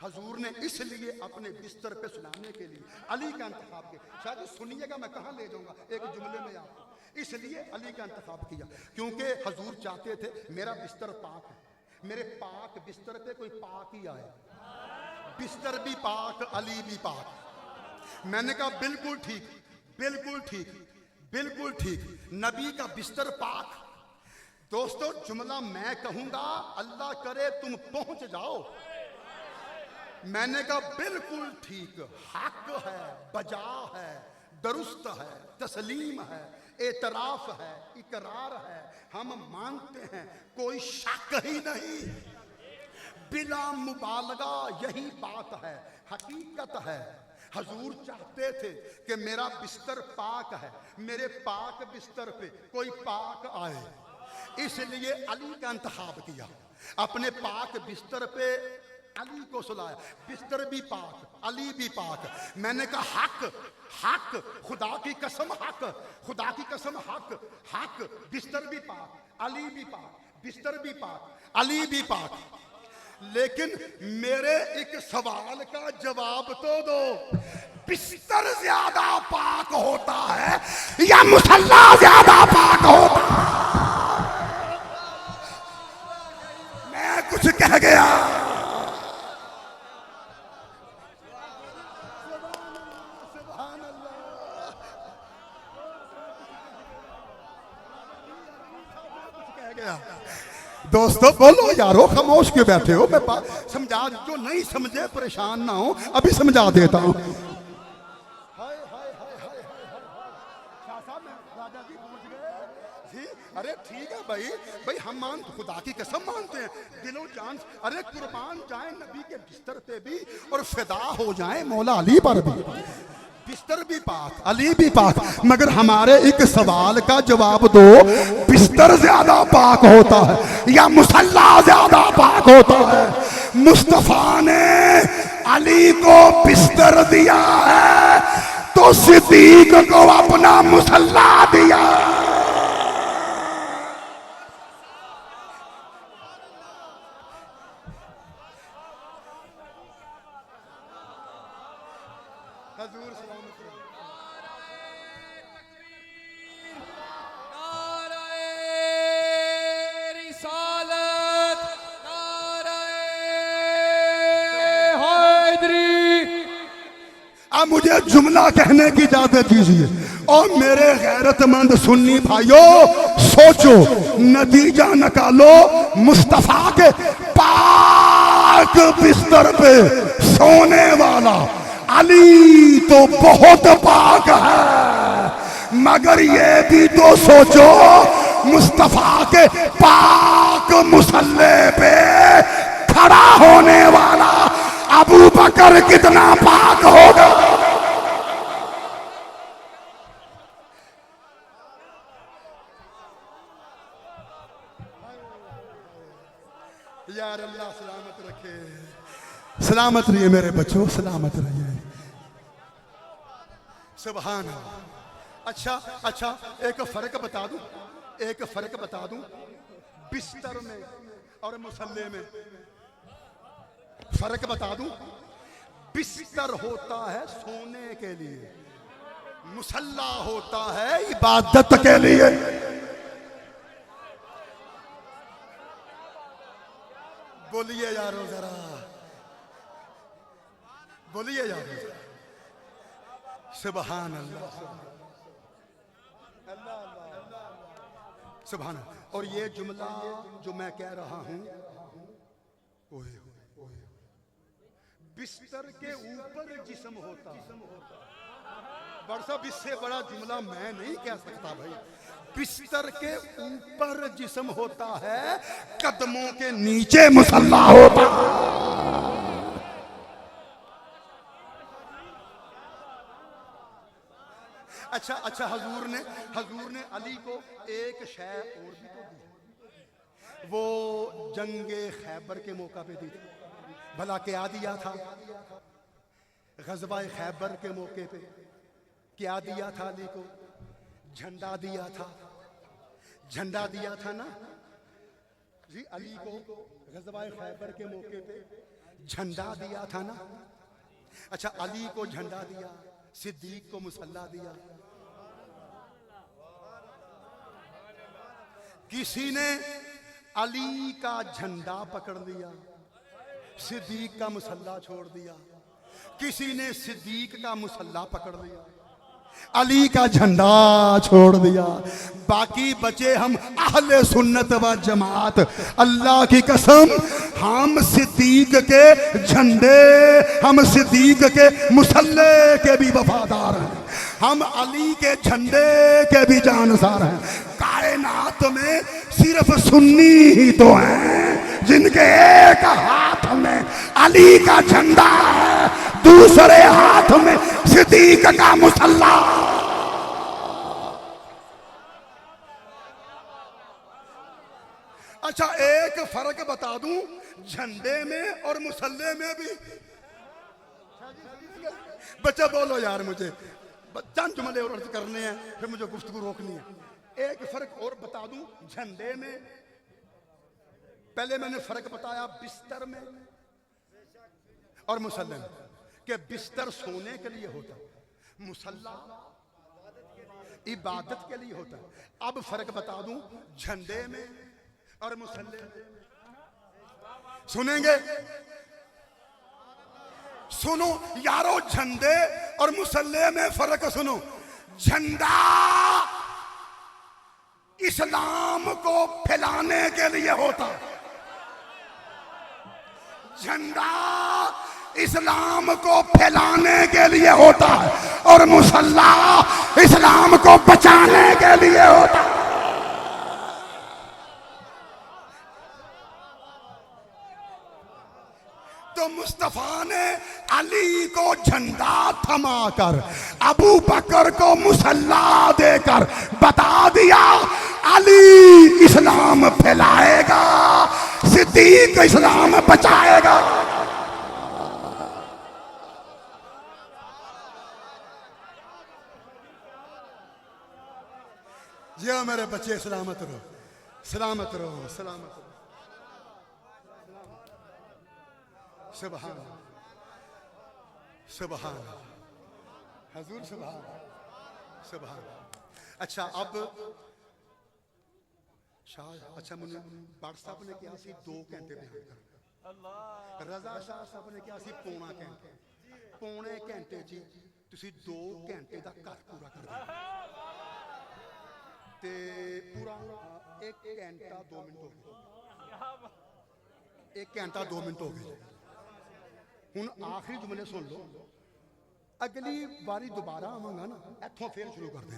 हजूर ने इसलिए अपने बिस्तर पे सुलाने के लिए अली का इंतखाब किया। शायद सुनिएगा मैं कहाँ ले जाऊंगा एक जुमले में आपको। इसलिए अली का इंतखाब किया क्योंकि हजूर चाहते थे मेरा बिस्तर पाक है, मेरे पाक बिस्तर पे कोई पाक ही आए, बिस्तर भी पाक, अली भी पाक। मैंने कहा बिल्कुल ठीक, बिल्कुल ठीक, बिल्कुल ठीक, नबी का बिस्तर पाक। दोस्तों जुमला मैं कहूंगा, अल्लाह करे तुम पहुंच जाओ। मैंने कहा बिल्कुल ठीक, हक है, बजा है, दुरुस्त है, तस्लीम है, एतराफ है, इकरार है, हम मानते हैं, कोई शक ही नहीं, बिला मुबालगा यही बात है, हकीकत है। हजूर चाहते थे कि मेरा बिस्तर पाक है, मेरे पाक बिस्तर पे कोई पाक आए, इसलिए अली का इंतखाब किया। अपने पाक बिस्तर पे अली को सुलाया। बिस्तर भी पाक, अली भी पाक। मैंने कहा हक हक, खुदा की कसम हक, खुदा की कसम हक हक। बिस्तर भी पाक, अली भी पाक, बिस्तर भी पाक, अली भी पाक। लेकिन मेरे एक सवाल का जवाब तो दो, बिस्तर ज्यादा पाक होता है या मुसल्ला ज्यादा पाक होता है? मैं कुछ कह गया। दोस्तों बोलो यारो, खामोश क्यों बैठे हो? मैं समझा, जो नहीं समझे परेशान ना हो, अभी समझा देता हूं। अरे ठीक है भाई, भाई हम मान खुदा की कसम मानते हैं दिलो जान। अरे कुर्बान जाए नबी के बिस्तर पे भी और फिदा हो जाए मौला अली पर भी। बिस्तर भी पाक, अली भी पाक, मगर हमारे एक सवाल का जवाब दो, बिस्तर ज्यादा पाक होता है या मुसल्ला ज्यादा पाक होता है? मुस्तफा ने अली को बिस्तर दिया है तो सिद्दीक को अपना मुसल्ला दिया। मुझे जुमला कहने की इजाजत दीजिए। और मेरे गैरतमंद सुन्नी भाइयों, सोचो, नतीजा निकालो। मुस्तफा के पाक बिस्तर पे सोने वाला अली तो बहुत पाक है, मगर ये भी तो सोचो, मुस्तफा के पाक मुसल्ले पे खड़ा होने वाला अबू बकर कितना पाक होगा। यार अल्लाह सलामत रखे, सलामत रहिए मेरे बच्चों, सलामत रहिए। सुभान अल्लाह। अच्छा, एक फर्क बता दूं, एक फर्क बता दूं, बिस्तर में और मुसल्ले में फर्क बता दूं। बिस्तर होता है सोने के लिए, मुसल्ला होता है इबादत के लिए। बोलिए यारो जरा, बोलिए यारो। सुभान अल्लाह, सुभान अल्लाह। और ये जुमला जो मैं कह रहा हूं, बिस्तर के ऊपर जिस्म होता, बड़ा साहब इससे बड़ा जुमला मैं नहीं कह सकता भाई। बिस्तर के ऊपर जिस्म होता है, कदमों के नीचे मुसल्ला होता। अच्छा, हजूर ने अली को एक शय और भी तो दी। वो जंगे खैबर के मौका पे दी थी। भला क्या दिया था? गज़वा खैबर के मौके पे क्या दिया था अली को? झंडा दिया था, झंडा दिया था ना जी। अली को गज़वा खैबर के मौके पे झंडा दिया था ना। अच्छा, अली को झंडा दिया, सिद्दीक को मुसल्ला दिया। किसी ने अली का झंडा पकड़ लिया, सिद्दीक का मुसल्ला छोड़ दिया। किसी ने सिद्दीक का मुसल्ला पकड़ लिया, अली का झंडा छोड़ दिया। बाकी बचे हम अहले सुन्नत व जमात। अल्लाह की कसम, हम सिद्दीक के झंडे, हम सिद्दीक के मुसल्ले के भी वफादार हैं, हम अली के झंडे के भी जानसार हैं। कायनात में सिर्फ सुन्नी ही तो हैं जिनके एक हाथ में अली का झंडा है, दूसरे हाथ में सिद्दीक का मुसल्ला। अच्छा एक फर्क बता दूं, झंडे में और मुसल्ले में भी। बच्चा बोलो यार, मुझे चंद जुमले और अर्ज करने हैं, फिर मुझे गुफ्तगू रोकनी है। एक फर्क और बता दूं, झंडे में पहले मैंने फर्क बताया बिस्तर में और मुसल्ले में, कि बिस्तर सोने के लिए होता, मुसल्ला इबादत के लिए होता है। अब फर्क बता दूं, झंडे में और मुसल्ले में। सुनेंगे? सुनो यारो, झंडे और मुसल्ले में फर्क सुनो। झंडा इस्लाम को फैलाने के लिए होता, झंडा इस्लाम को फैलाने के लिए होता है, और मुसल्ला इस्लाम को बचाने के लिए होता है। तो मुस्तफा ने अली को झंडा थमाकर अबू बकर को मुसल्ला देकर बता दिया, अली इस्लाम फैलाएगा, सिद्दीक इस्लाम बचाएगा। जी मेरे बच्चे, सलामत रहो, सलामत रहो, सलामत रहो। सुभान सुभान हजूर, सुभान सुभान। अच्छा अब शाह, अच्छा मुझे बाट साहब ने क्या सी 2 घंटे बयान कर, रजा शाह साहब ने क्या सी पौना घंटे, पौने घंटे जी तुसी 2 घंटे का घर पूरा कर दिया, ते पूरा 1 घंटा 2 मिनट हो गए, 1 घंटा 2 मिनट हो गए। हुण आखिरी जुमले सुन लो, अगली बारी दोबारा आवांगा ना, इत्थों फिर शुरू कर दें।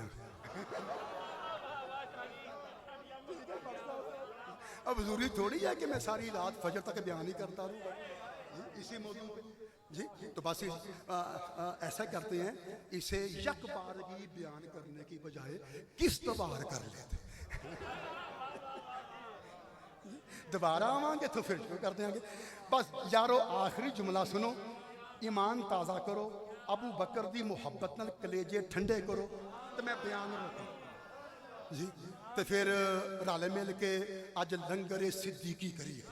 अब जरूरी थोड़ी है कि मैं सारी रात फजर तक बयान ही करता रहूं इसी मौजूद पे जी। तो बस ऐसा करते हैं, इसे यक बारगी बयान करने की बजाय किस्त बार कर लेते, दोबारा आवांगे तो फिर शुरू कर देंगे। बस यारो आखिरी जुमला सुनो, ईमान ताज़ा करो, अबू बकर दी मुहब्बत नाल कलेजे ठंडे करो, तो मैं बयान रोका जी। तो फिर रल मिल के अज लंगर सिद्दीकी करिए।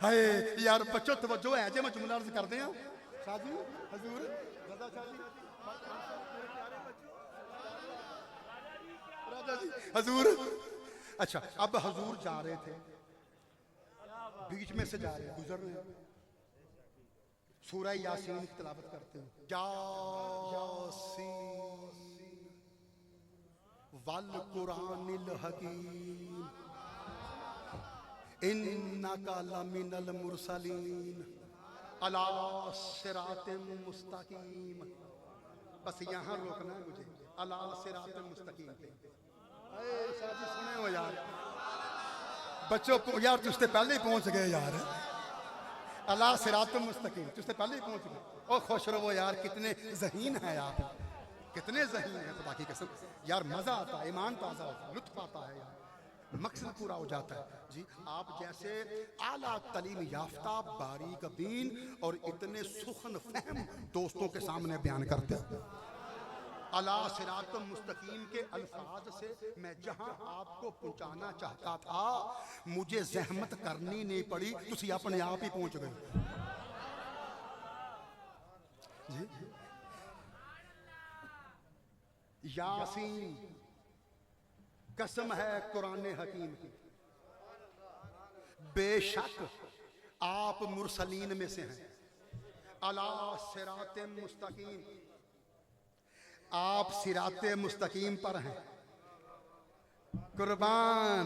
हाय यार बच्चों तवज्जो है जे, मैं जुमला अर्ज करते हैं। शाह जी, हजूर रजा शाह जी, राजा जी, हजूर। अच्छा अब हजूर जा रहे थे, बीच में से जा रहे, गुजर रहे, सूरह यासीन की तिलावत करते हैं, यासीन वल कुरानिल हकीम इन्नका लमिनल मुरसलीन अला सिरातिम मुस्तकीम। बस यहाँ रोकना है मुझे, अला सिरातिम मुस्तकीम पे। सुने हो यार बच्चों, यार तुझसे पहले ही पहुंच गए यार, अला सिरातुल मुस्तकीम, तुझसे पहले ही पहुंच गए। ओ खुश रहो यार, कितने ज़हीन हैं आप, कितने ज़हीन हैं, खुदा की कसम यार, मज़ा आता है, ईमान ताज़ा होता है, लुत्फ़ आता है यार, मकसद पूरा हो जाता है जी। आप जैसे आला तालीम याफ्ता, बारीक बीन और इतने सुखन फहम दोस्तों के सामने बयान करते हो। अला सिरातुल मुस्तकीम के अल्फाज से मैं जहां आपको पहुंचाना चाहता था, मुझे जहमत करनी नहीं पड़ी, तुसी अपने आप ही पहुंच गए जी। यासीन कसम है कुरान हकीम की, बेशक आप मुरसलीन में से हैं। अला सिराते मुस्तकीम, आप सिराते मुस्तकीम पर हैं। कुर्बान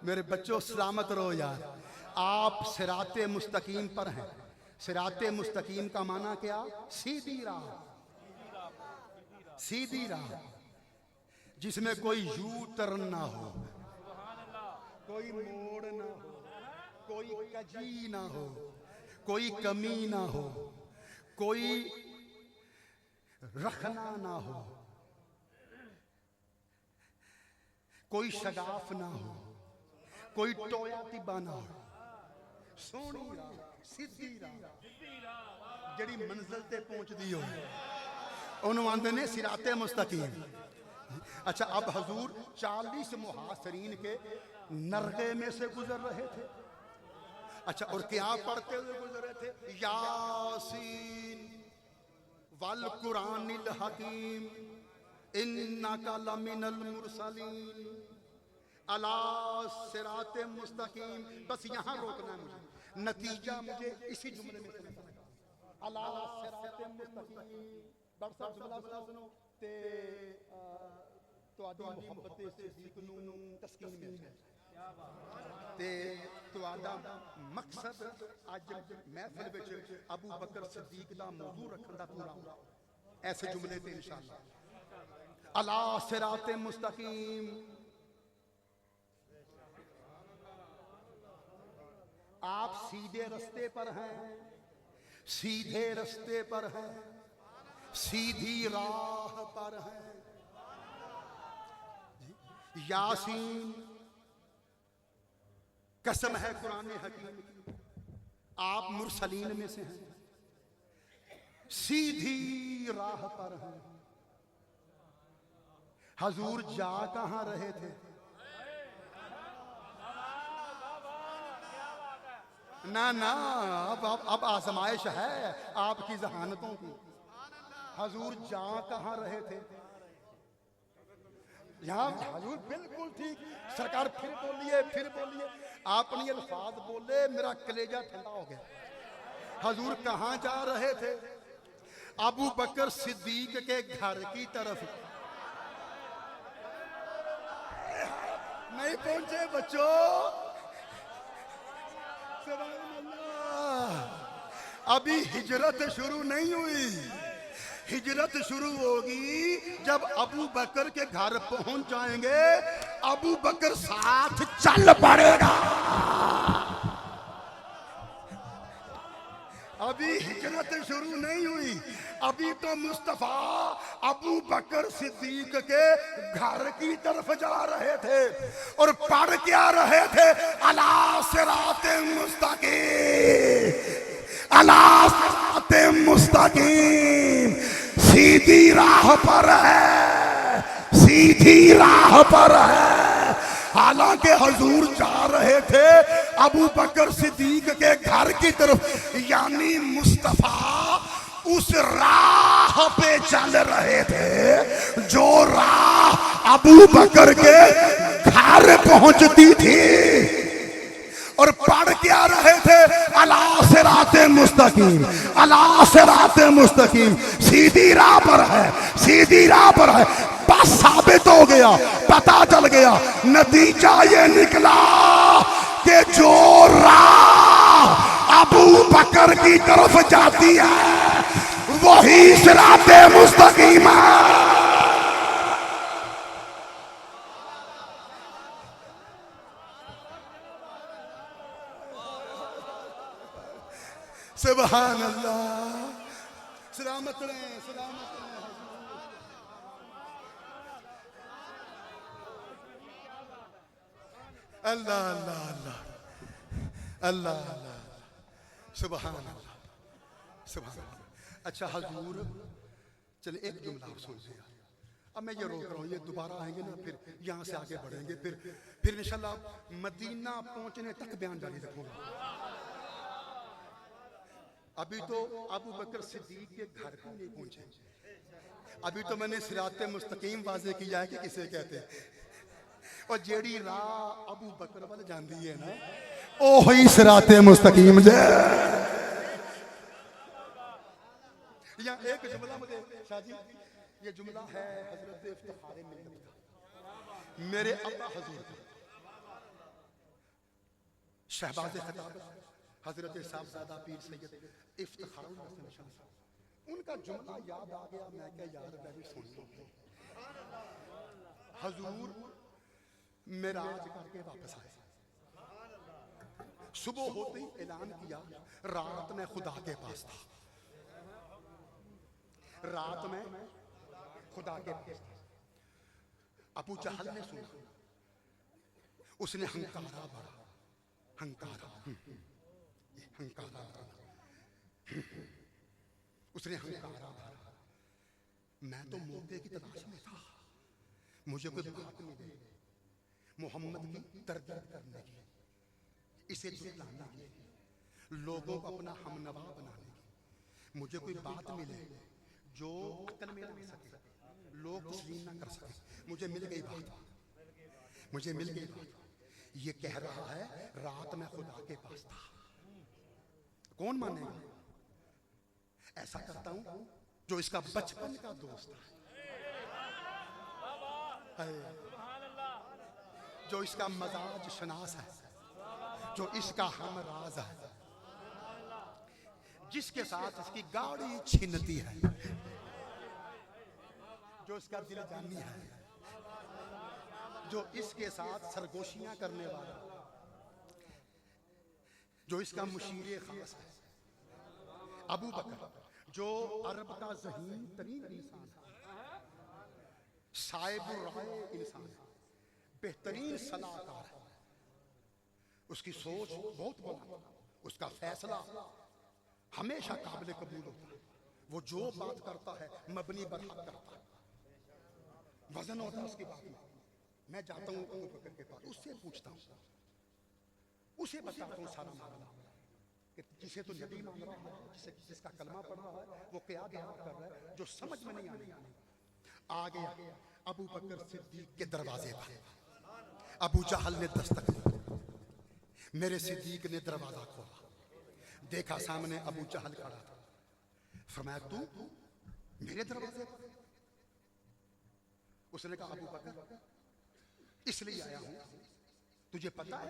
मेरे बच्चों, सलामत रहो यार, आप सिराते मुस्तकीम पर हैं। सिराते मुस्तकीम का माना क्या? सीधी राह, सीधी राह जिसमें कोई यू टर्न ना हो, कोई मोड़ ना हो, कोई कजी ना हो, कोई कमी ना हो, कोई रखना ना हो। कोई शगाफ ना हो, कोई टोया टिब्बा ना हो, सोहनी राह सीधी राह जड़ी मंजिल ते पहुंचदी हो उन्होंने आंदे ने सिराते मुस्तकीम। अच्छा, अब हजूर 40 मुहासरीन के नरगे में से गुजर रहे थे। अच्छा, और क्या पढ़ते हुए गुजर रहे थे? यासीन वल कुरानिल हकीम इन्नका लमिनल मुरसलीन अला सिराते मुस्तकीम। बस यहाँ रोकना है मुझे, नतीजा मुझे इसी जुमले में सुनना है। अला सिराते मुस्तकीम बरसा जुमला सुनो ते तुहाडी मोहब्बत सिद्दीक नूं तस्कीन मिल जाए ते तुहाडा मकसद अज महफिल विच अबू बकर सिद्दीक दा मौजू रखण दा पूरा ऐसे जुमले ते इंशाअल्लाह। अला सिराते मुस्तकीम, आप सीधे रास्ते पर हैं, सीधे रास्ते पर हैं, सीधी राह पर हैं। यासीन कसम है कुरान हकीम की, आप मुरसलीन में से हैं, सीधी राह पर हैं। हजूर जा कहां रहे थे? ना ना, अब आजमाइश है आपकी जहानतों की। हजूर जा कहां रहे थे? यहाँ हजूर बिल्कुल ठीक। सरकार फिर बोलिए, फिर बोलिए। आपने अल्फाज बोले, मेरा कलेजा ठंडा हो गया। हजूर कहां जा रहे थे? अबू बकर सिद्दीक के घर की तरफ। नहीं पहुंचे बच्चों, अभी हिजरत शुरू नहीं हुई। हिजरत शुरू होगी जब अबू बकर के घर पहुंच जाएंगे, अबू बकर साथ चल पड़ेगा। अभी हिजरत शुरू नहीं हुई, अभी तो मुस्तफा अबू बकर सिद्दीक के घर की तरफ जा रहे थे और पढ़ क्या रहे थे? अला सिराते मुस्तकीम, अला सिराते मुस्तकीम, सीधी राह पर है, सीधी राह पर है। हालांकि हजूर जा रहे थे अबू बकर सिद्दीक के घर की तरफ, यानी मुस्तफा उस राह पे चल रहे थे जो राह अबू बकर के घर पहुंचती थी। और पढ़ क्या रहे थे? अला सिराते मुस्तकीम, अला सिराते मुस्तकीम, सीधी राह पर है, सीधी राह पर है। बस साबित हो गया, पता चल गया, नतीजा ये निकला कि जो राह अबू बकर की तरफ जाती है वही सिराते मुस्तकीम है। सुभान अल्लाह, सलामत रहे, सलामत रहे। अल्लाह अल्लाह अल्लाह अल्लाह अल्लाह, सुभान अल्लाह, सुभान अल्लाह। अच्छा हजूर, चले एक जुमला आप सुन लिया, अब मैं ये रोक रहा हूँ, ये दोबारा आएंगे ना, फिर यहाँ से आगे बढ़ेंगे, फिर इंशाल्लाह मदीना पहुंचने तक बयान जारी रखूंगा। अभी तो अबू बकर सिद्दीक के घर को नहीं पहुंचे, अभी तो मैंने सिराते मुस्तकीम वाज़े किया है कि किसे कहते हैं। और जेड़ी राह अबू बकर वाले जाती है ना, ओ ही सिराते मुस्तकीम जे। यहाँ एक जुमला मुझे शाह जी, ये जुमला है हजरत इफ्तिखार मिल्लत का, मेरे अब्बा हजूर शहबाज खताब हजरत साहबजादा पीर सैयद इफ्तिखारुल हसन शाह, उनका जुमला याद आ गया। मैं क्या यार, मैं भी सुन लो। हजूर मेराज करके वापस आए, सुबह होते ही ऐलान किया, रात में खुदा के पास था, रात में खुदा के पास था। अबू जहल ने सुना, उसने हंकारा भरा, हंकारा, हंकारा भरा, उसने हंकारा भरा। मैं तो मौके की तलाश में था, मुझे कोई बात मिले मोहम्मद की तरबियत करने की, इसे जुटाने की, लोगों को अपना हमनवा बनाने की। मुझे कोई बात मिले जो अकल में ना सके, लोग तस्लीम ना कर सके। मुझे मिल गई बात, मुझे मिल गई बात। ये कह रहा है रात में खुदा के पास था। कौन मानेगा? ऐसा करता हूं जो इसका बचपन का दोस्त है, जो इसका मजाज शनास है, जो इसका हमराज है, जिसके साथ इसकी गाड़ी छीनती है, जो इसका दिल जानी है, जो इसके साथ सरगोशियां करने वाला, जो इसका मुशीर खास है। अबू बकर जो अरब का ज़हीन तरीन इंसान है, साहिबुर राय इंसान है, बेहतरीन सलाहकार है, उसकी सोच बहुत बुलंद, उसका फैसला हमेशा काबिल कबूल होता है। वो जो बात करता है मबनी बरहक करता है, वजन होता है उसकी बात में। मैं जाता हूँ अबू बकर के पास, उससे पूछता हूँ, उसे बताता हूँ सारा मामला कि जिसे तो नबी मान रहा है, जिसका कलमा पढ़ रहा है, वो क्या दावा कर रहा है जो समझ में नहीं आने। आ गया अबू बकर सिद्दीक के दरवाजे पर। अबू जहल ने दस्तक दी, मेरे सिद्दीक ने दरवाजा खोला, देखा सामने अबू जहल खड़ा था। फरमाया तू मेरे दरवाजे पर? उसने कहा अबू बकर इसलिए आया हूं, तुझे पता है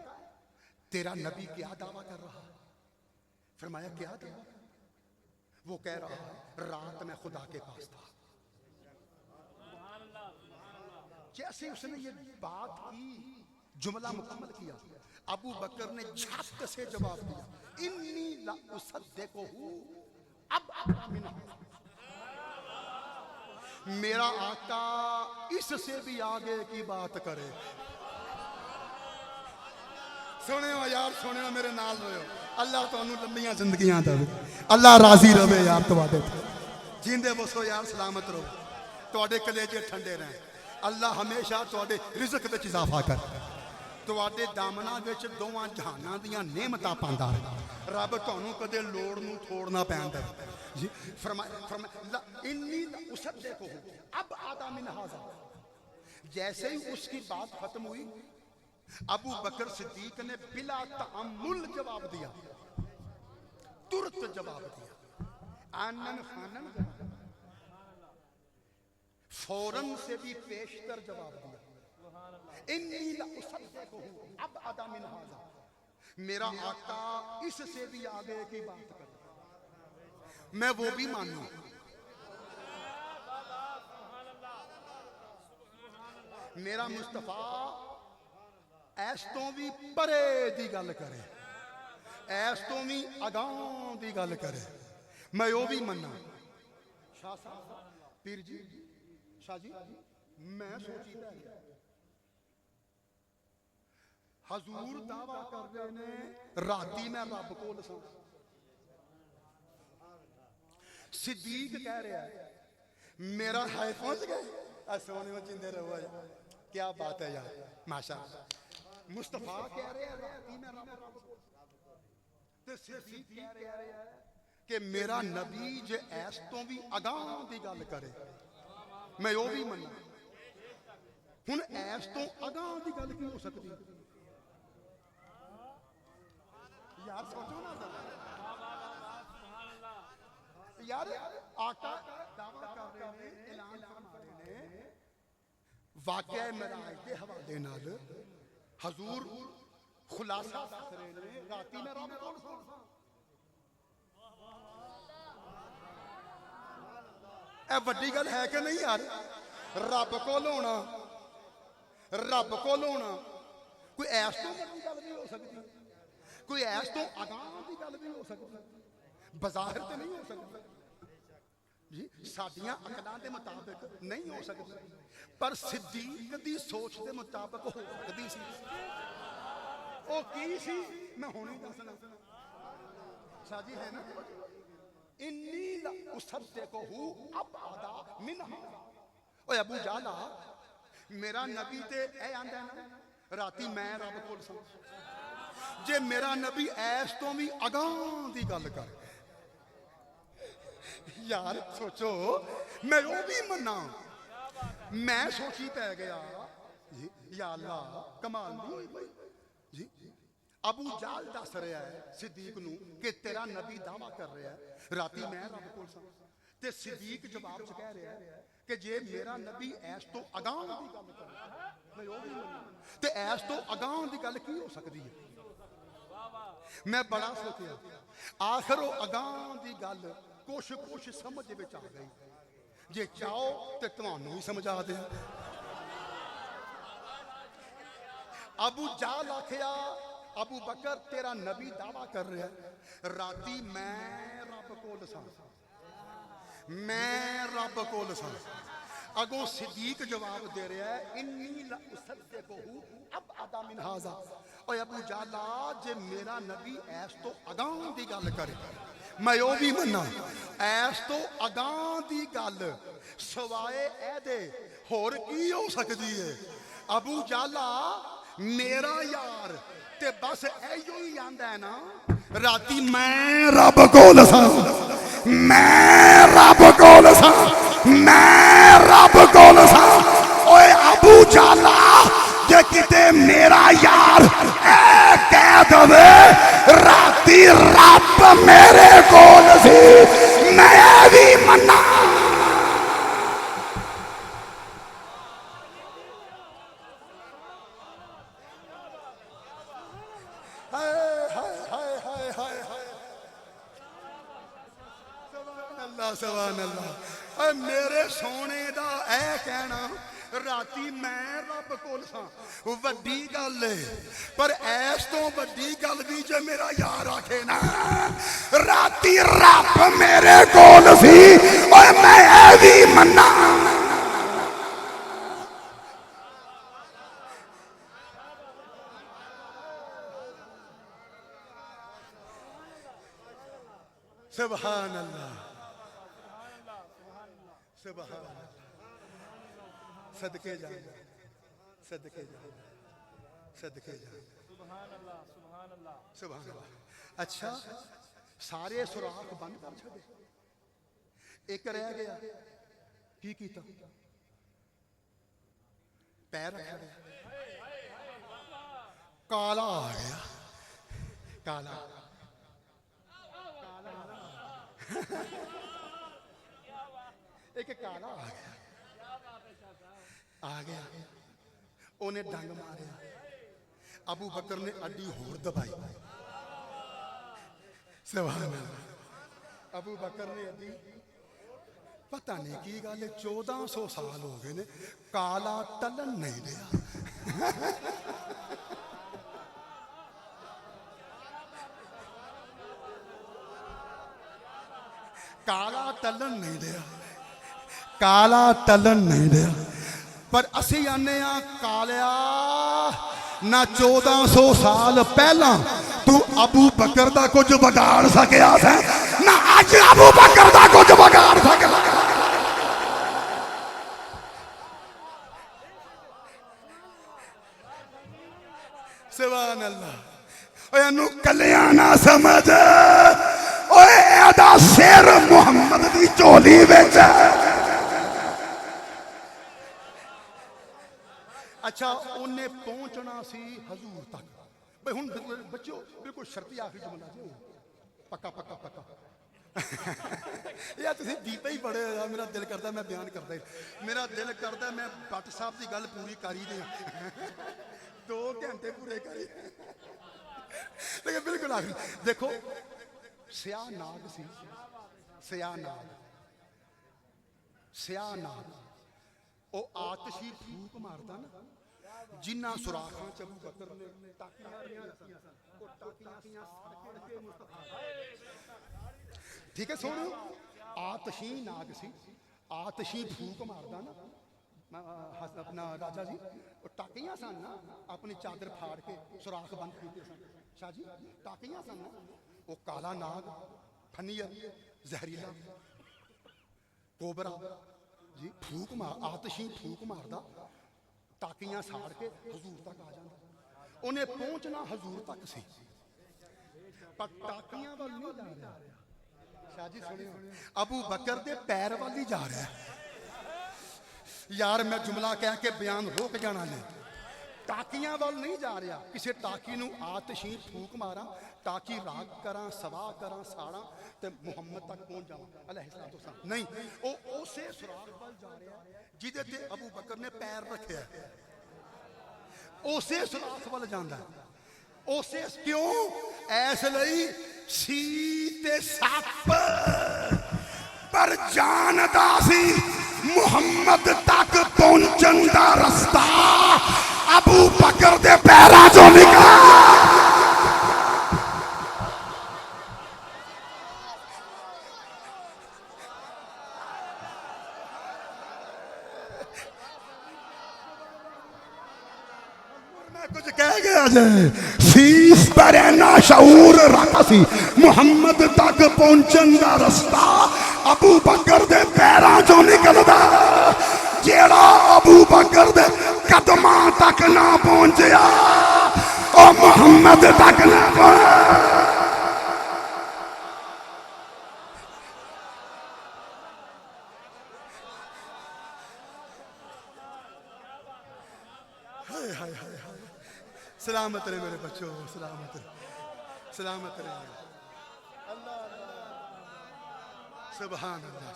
तेरा नबी क्या दावा कर रहा है? फरमाया क्या दावा? वो कह रहा है रात में खुदा के पास था। जैसे उसने ये बात की, जुमला मुकम्मल किया, अबू बकर ने झट से जवाब दिया, इन्नी ला उसद्दिकुहु अब मिन, मेरा आका इससे भी आगे की बात करे। सुने हो यार, सुने हो, मेरे नाल रहो। अल्लाह तुहानू लंबियां जिंदगियां देवे, अल्लाह राजी रहे यार तुहाडे ते, जींदे बसो यार, सलामत रहो, तुहाडे कलेजे ठंडे रहें, अल्लाह हमेशा तुहाडे रिज़्क विच इजाफा करे, तुहाडे दामना विच दोवां जहानां दियां नेमतां पांदा रहे, रब तुहानू कदे लोड़ नू थोड़ ना पैण देवे जी। फरमाया इन्नी उसद्दिकुहु अब आदा मिन हाज़ा। जैसे ही उसकी बात खत्म हुई, अबू बकर सिद्दीक ने बिला तअम्मुल जवाब दिया, तुरंत जवाब दिया, आनन खानन, फौरन से भी पेशतर जवाब दिया, इन्नी लउसद्दिकुहु अब अदा मिन हाज़ा, मेरा आका इससे भी आगे की बात करे, मैं वो भी मानू। मेरा मुस्तफा ऐस तो भी परे दी गल करे, ऐस तो भी अगां दी गल करे, मैं वो भी मन्ना। शाह साहब, पीर जी, शाह जी, मैं सोची हजूर दावा कर रहे ने राती मैं रब कोल सा, सिद्दीक कह रहा है मेरा हाय पहुंच गए। सोने में जिंदे रहो, क्या बात है यार, माशाअल्लाह। मुस्तफा कह रहे हैं राती में रब कोल, ते सिद्दीक कह रहे हैं कि मेरा नबी जे ऐस तो भी अगां दी गल करे, मैं वो भी मन्ना। हुण ऐस तो अगां दी गल की हो सकती यार, सोचो ना यार। आका दावा कर रहे ने, ऐलान फरमा रहे ने, वाक़या मिराज के हवाले नाल हजूर खुलासा दस रहे ने राती में रब कोल सा। ए वड्डी गल है कि नहीं यार? रब कोल होना, रब कोल होना, कोई ऐस तो बड़ी गल भी हो सकती, कोई ऐस तो अगां की गल भी हो सकती, बज़ाहिर तो नहीं हो सकती। जी साडियां अकलां दे मुताबिक नहीं हो सकती, पर सिद्दीक दी सोच दे मुताबिक हो सकती सी। ओ की सी मैं हुणे दसना साजी है ना। इन्नी उसद्दिकुहु अबअदा मिनहा। ओए अबू जाला, मेरा नबी ते ए आंदा है ना राती मैं रब कोल सां, जे मेरा नबी ऐस तो भी अगां दी गल कर, यार सोचो मैं वो भी मना। मैं सोची पै गया जी, या अल्लाह कमाल नहीं हुई भाई जी। अबू जाल दस रहा है सिद्दीक नू कि तेरा नबी दावा कर रहा है राती मैं रब कोल सां, ते सिद्दीक जवाब च कह रहा है कि जे मेरा नबी ऐस तो अगां दी गल करे मैं वो भी मना, ते ऐस तो अगां दी गल की हो सकती है। मैं बड़ा सोचा, आखिर वो अगां दी गल कुछ कुछ समझ विच आ गई। जे चाहो तो तुहानू ही समझा दे। अबू जाल आखिया, अबू बकर तेरा नबी दावा कर रहा है राती मैं रब कोल सां, मैं रब कोल सां। अगों सिद्दीक जवाब दे रहा है इन्नी लउसद्दिकुहु अबअदा मिन हाज़ा। ओए अबू जाला, जे मेरा नबी ऐस तो अगां दी गल करे मैं वो भी मना, ऐस तो अगां दी गल सवाए ऐदे होर की हो सकती है। अबू जाला मेरा यार ते बस इहो ही आंदा है ना राती मैं रब कोल सां, मैं रब कोल सां, मैं रब कोल सां। ओए अबू जाला, जे किते मेरा यार ऐ कह दवे राती रब मेरे कोल सी, मैं भी मना। सुभान अल्लाह। मेरे सोने दा ऐ कहना राती मैं रब कोल सां वड्डी गल है, पर ऐस तो वड्डी गल भी जे मेरा यार आखे ना राती रब मेरे कोल सी, और मैं भी मना। सुभान अल्लाह, सुभान अल्लाह। सदके जा, सदके जा, सदके जा। सुभान अल्लाह, सुभान अल्लाह, सुभान अल्लाह। अच्छा सारे सुराख बंद कर छड़े, एक रह गया की कीता? पैर रखा गया, काला आ गया, काला एक काला आ गया, उन्हें डंग मारिया। अबू बकर ने अड्डी होर दबाई। सुभान अल्लाह। अबू बकर ने अड्डी, पता नहीं की गल 1400 साल हो गए ने काला टलन नहीं दिया। काला टलन नहीं दिया, काला टलन नहीं दिया। पर असी आने कालिया ना 1400 साल पहला तू अबू बकर दा कुछ बिगाड़ सकिया था, ना अज अबू बकर दा कुछ बिगाड़ सकदा। सुभान अल्लाह। ओए कलिया ना समझ, ओए एदा सिर मुहम्मद दी झोली विच। अच्छा उन्हें पहुंचना सी हजूर तक। भाई हुन बच्चों बिल्कुल शर्ती आखिरी जुमला जी, पक्का पक्का पक्का। यार तुसीं बीते ही बड़े, मेरा दिल करता मैं बयान करता ही, मेरा दिल करता मैं भट्ट साहब की गल पूरी करी दें 2 घंटे पूरे करी। लेकिन बिल्कुल आखिरी देखो, स्याह नाग सी, स्याह नाग, स्याह नाग वो आतशी फूक मारता ना, जिन्ना सुराखां च अबू बकर ने टाकियां रखियां सन, वो टाकियां सड़ के मुस्तफा। ठीक है सुनो, आतशी नाग सी, आतशी फूक मारदा ना अपना राजा जी, टाकियां सन ना, अपनी चादर फाड़ के सुराख बंद कीते सन शाह जी, टाकियां सन ना, वो काला नाग फनियर जहरीला कोबरा जी फूक मार, आतशी फूक मारदा, टाकियां साड़ के हजूर तक आ जाता। उन्हें पहुंचना हजूर तक सी, पर टाकियां वाल नहीं जा रहा शाह जी, सुनियो अबू बकर दे पैर वाल ही जा रहा है यार। मैं जुमला कह के बयान रोक जाना ने, टाकियां वाल नहीं जा रहा, किसी टाकी नूं आतशी फूक मारा, टाकी राग करा, सवा करा, साड़ा ते मुहम्मद तक पहुंच जावा अलैहिस्सलाम, नहीं वो उसे सुराख वाल जा रहा जिदे ते अबू बकर ने पैर रखे, उसे सुराख वाल जांदा, उसे क्यों इसलिए सी ते सप पर जानदा सी मुहम्मद तक पहुंचन दा रस्ता अबू बकर दे पैरां चों निकला। कुछ कह गया जाए शीश पर ना शऊर रखा सी मुहम्मद तक पहुंचन का रास्ता अबू बकर दे पैरां चों निकलदा, जेड़ा अबू बकर दे कदमां तक ना पहुंचया और मुहम्मद तक ना पहुंचा। सलामत रहे मेरे बच्चों, सलामत रहे, सलामत रहे। अल्लाह सुभान अल्लाह,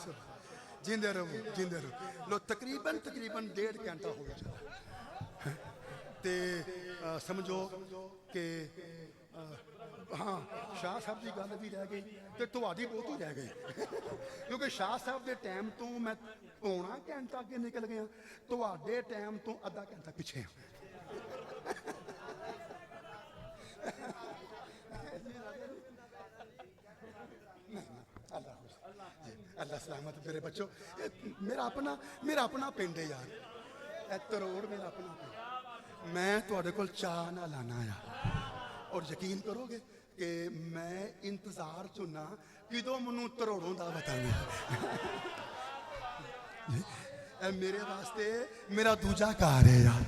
जिंदे रहो, जिंदे रहो। लो तकरीबन 1.5 घंटा हो गया ते समझो कि हाँ शाह साहब की गल भी रह गई तो तुहाडी बहुती रह गई क्योंकि शाह साहब के टाइम तो मैं पौना घंटा अगे निकल गया, तुहाडे टाइम तो आधा घंटा पिछे। अल्लाह सलामत मेरे बच्चों, मेरा अपना पिंड है यार, तरोड़ मेरा अपना पिंड। मैं तुहाडे कोल चाह ना लाना यार, और यकीन करोगे कि मैं इंतजार चुना किदों मैनू तरोड़ों दा बताना मेरे वास्ते मेरा दूजा घर है यार।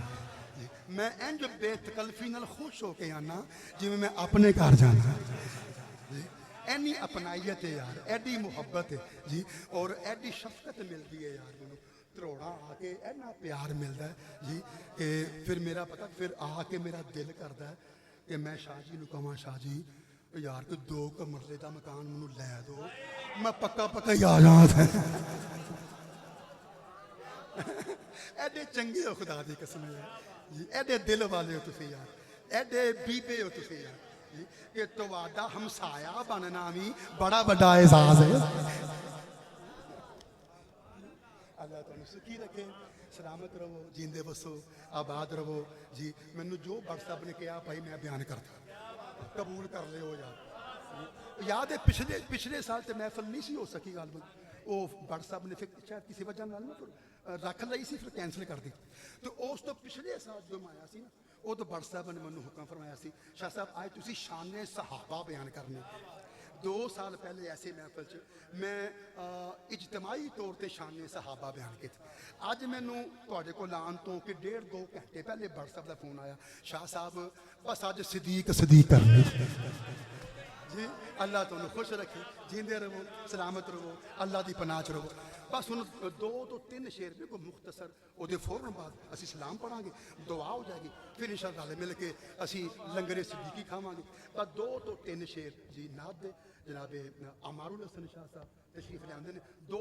मैं इंज बेतकल्फी नाल खुश होके आना जिवें मैं अपने घर जाना। एनी अपनाइयत है यार, एडी मुहब्बत है जी, और एडी शफकत मिलती है यार मैनू तरोड़ा आके, इन्ना प्यार मिलता है जी कि फिर मेरा पता फिर आके मेरा दिल करता है कि मैं शाह जी नूं कहां शाह जी यार कोई 2 कमरे का मकान मैनू लै दो, मैं पक्का पक्का ही आ जावां। एडे चंगे हो खुदा दी कसम है जी, एडे दिल वाले हो तुसीं यार, एडे बीबे हो तुसीं यार जी कि तुहाडा हमसाया बनना भी बड़ा बड़ा एहसास है। अल्लाह तुहानू सुखी रखे, सलामत रहो, जींदे बसो, आबाद रहो जी। मैनू जो व्हाट्सएप ने कहा भाई मैं बयान करता, कबूल कर ले हो यार। याद है पिछले साल तो महफिल नहीं सी हो सकी, गल वो व्हाट्सएप ने फिर शायद किसी वजह ना रख ली सी, फिर कैंसिल कर दी। तो उस तो पिछले साल जो मैं आया सी ना, वो तो व्हाट्सएप ने मैनू हुक्म फरमाया सी शाह साहब आज तुसी शाने सहाबा बयान करने। 2 साल पहले ऐसे महफिल च मैं इजतमाही तौर पर शाने सहाबा बयान किए। अज मैनू तुहाडे कोल आउण तो कि 1.5-2 घंटे पहले व्हाट्सएप का फोन आया, शाह साहब बस अज सदीक करनी जी। अल्लाह तुहानू खुश रखे, जींदे रहो, सलामत रहो, अल्लाह की पनाह च रहो। बस हुण 2 तो 3 शेर ने कोई मुख्तसर, वो फौरन बाद असी सलाम पढ़ांगे, दुआ हो जाएगी, फिर इंशाअल्लाह मिल के असी लंगरे सिद्दीकी खावांगे। बस 2 तो 3 शेर जी नात दे जनाबे अमारुल हसन शाह साहब तशरीफ लियाते हैं। 2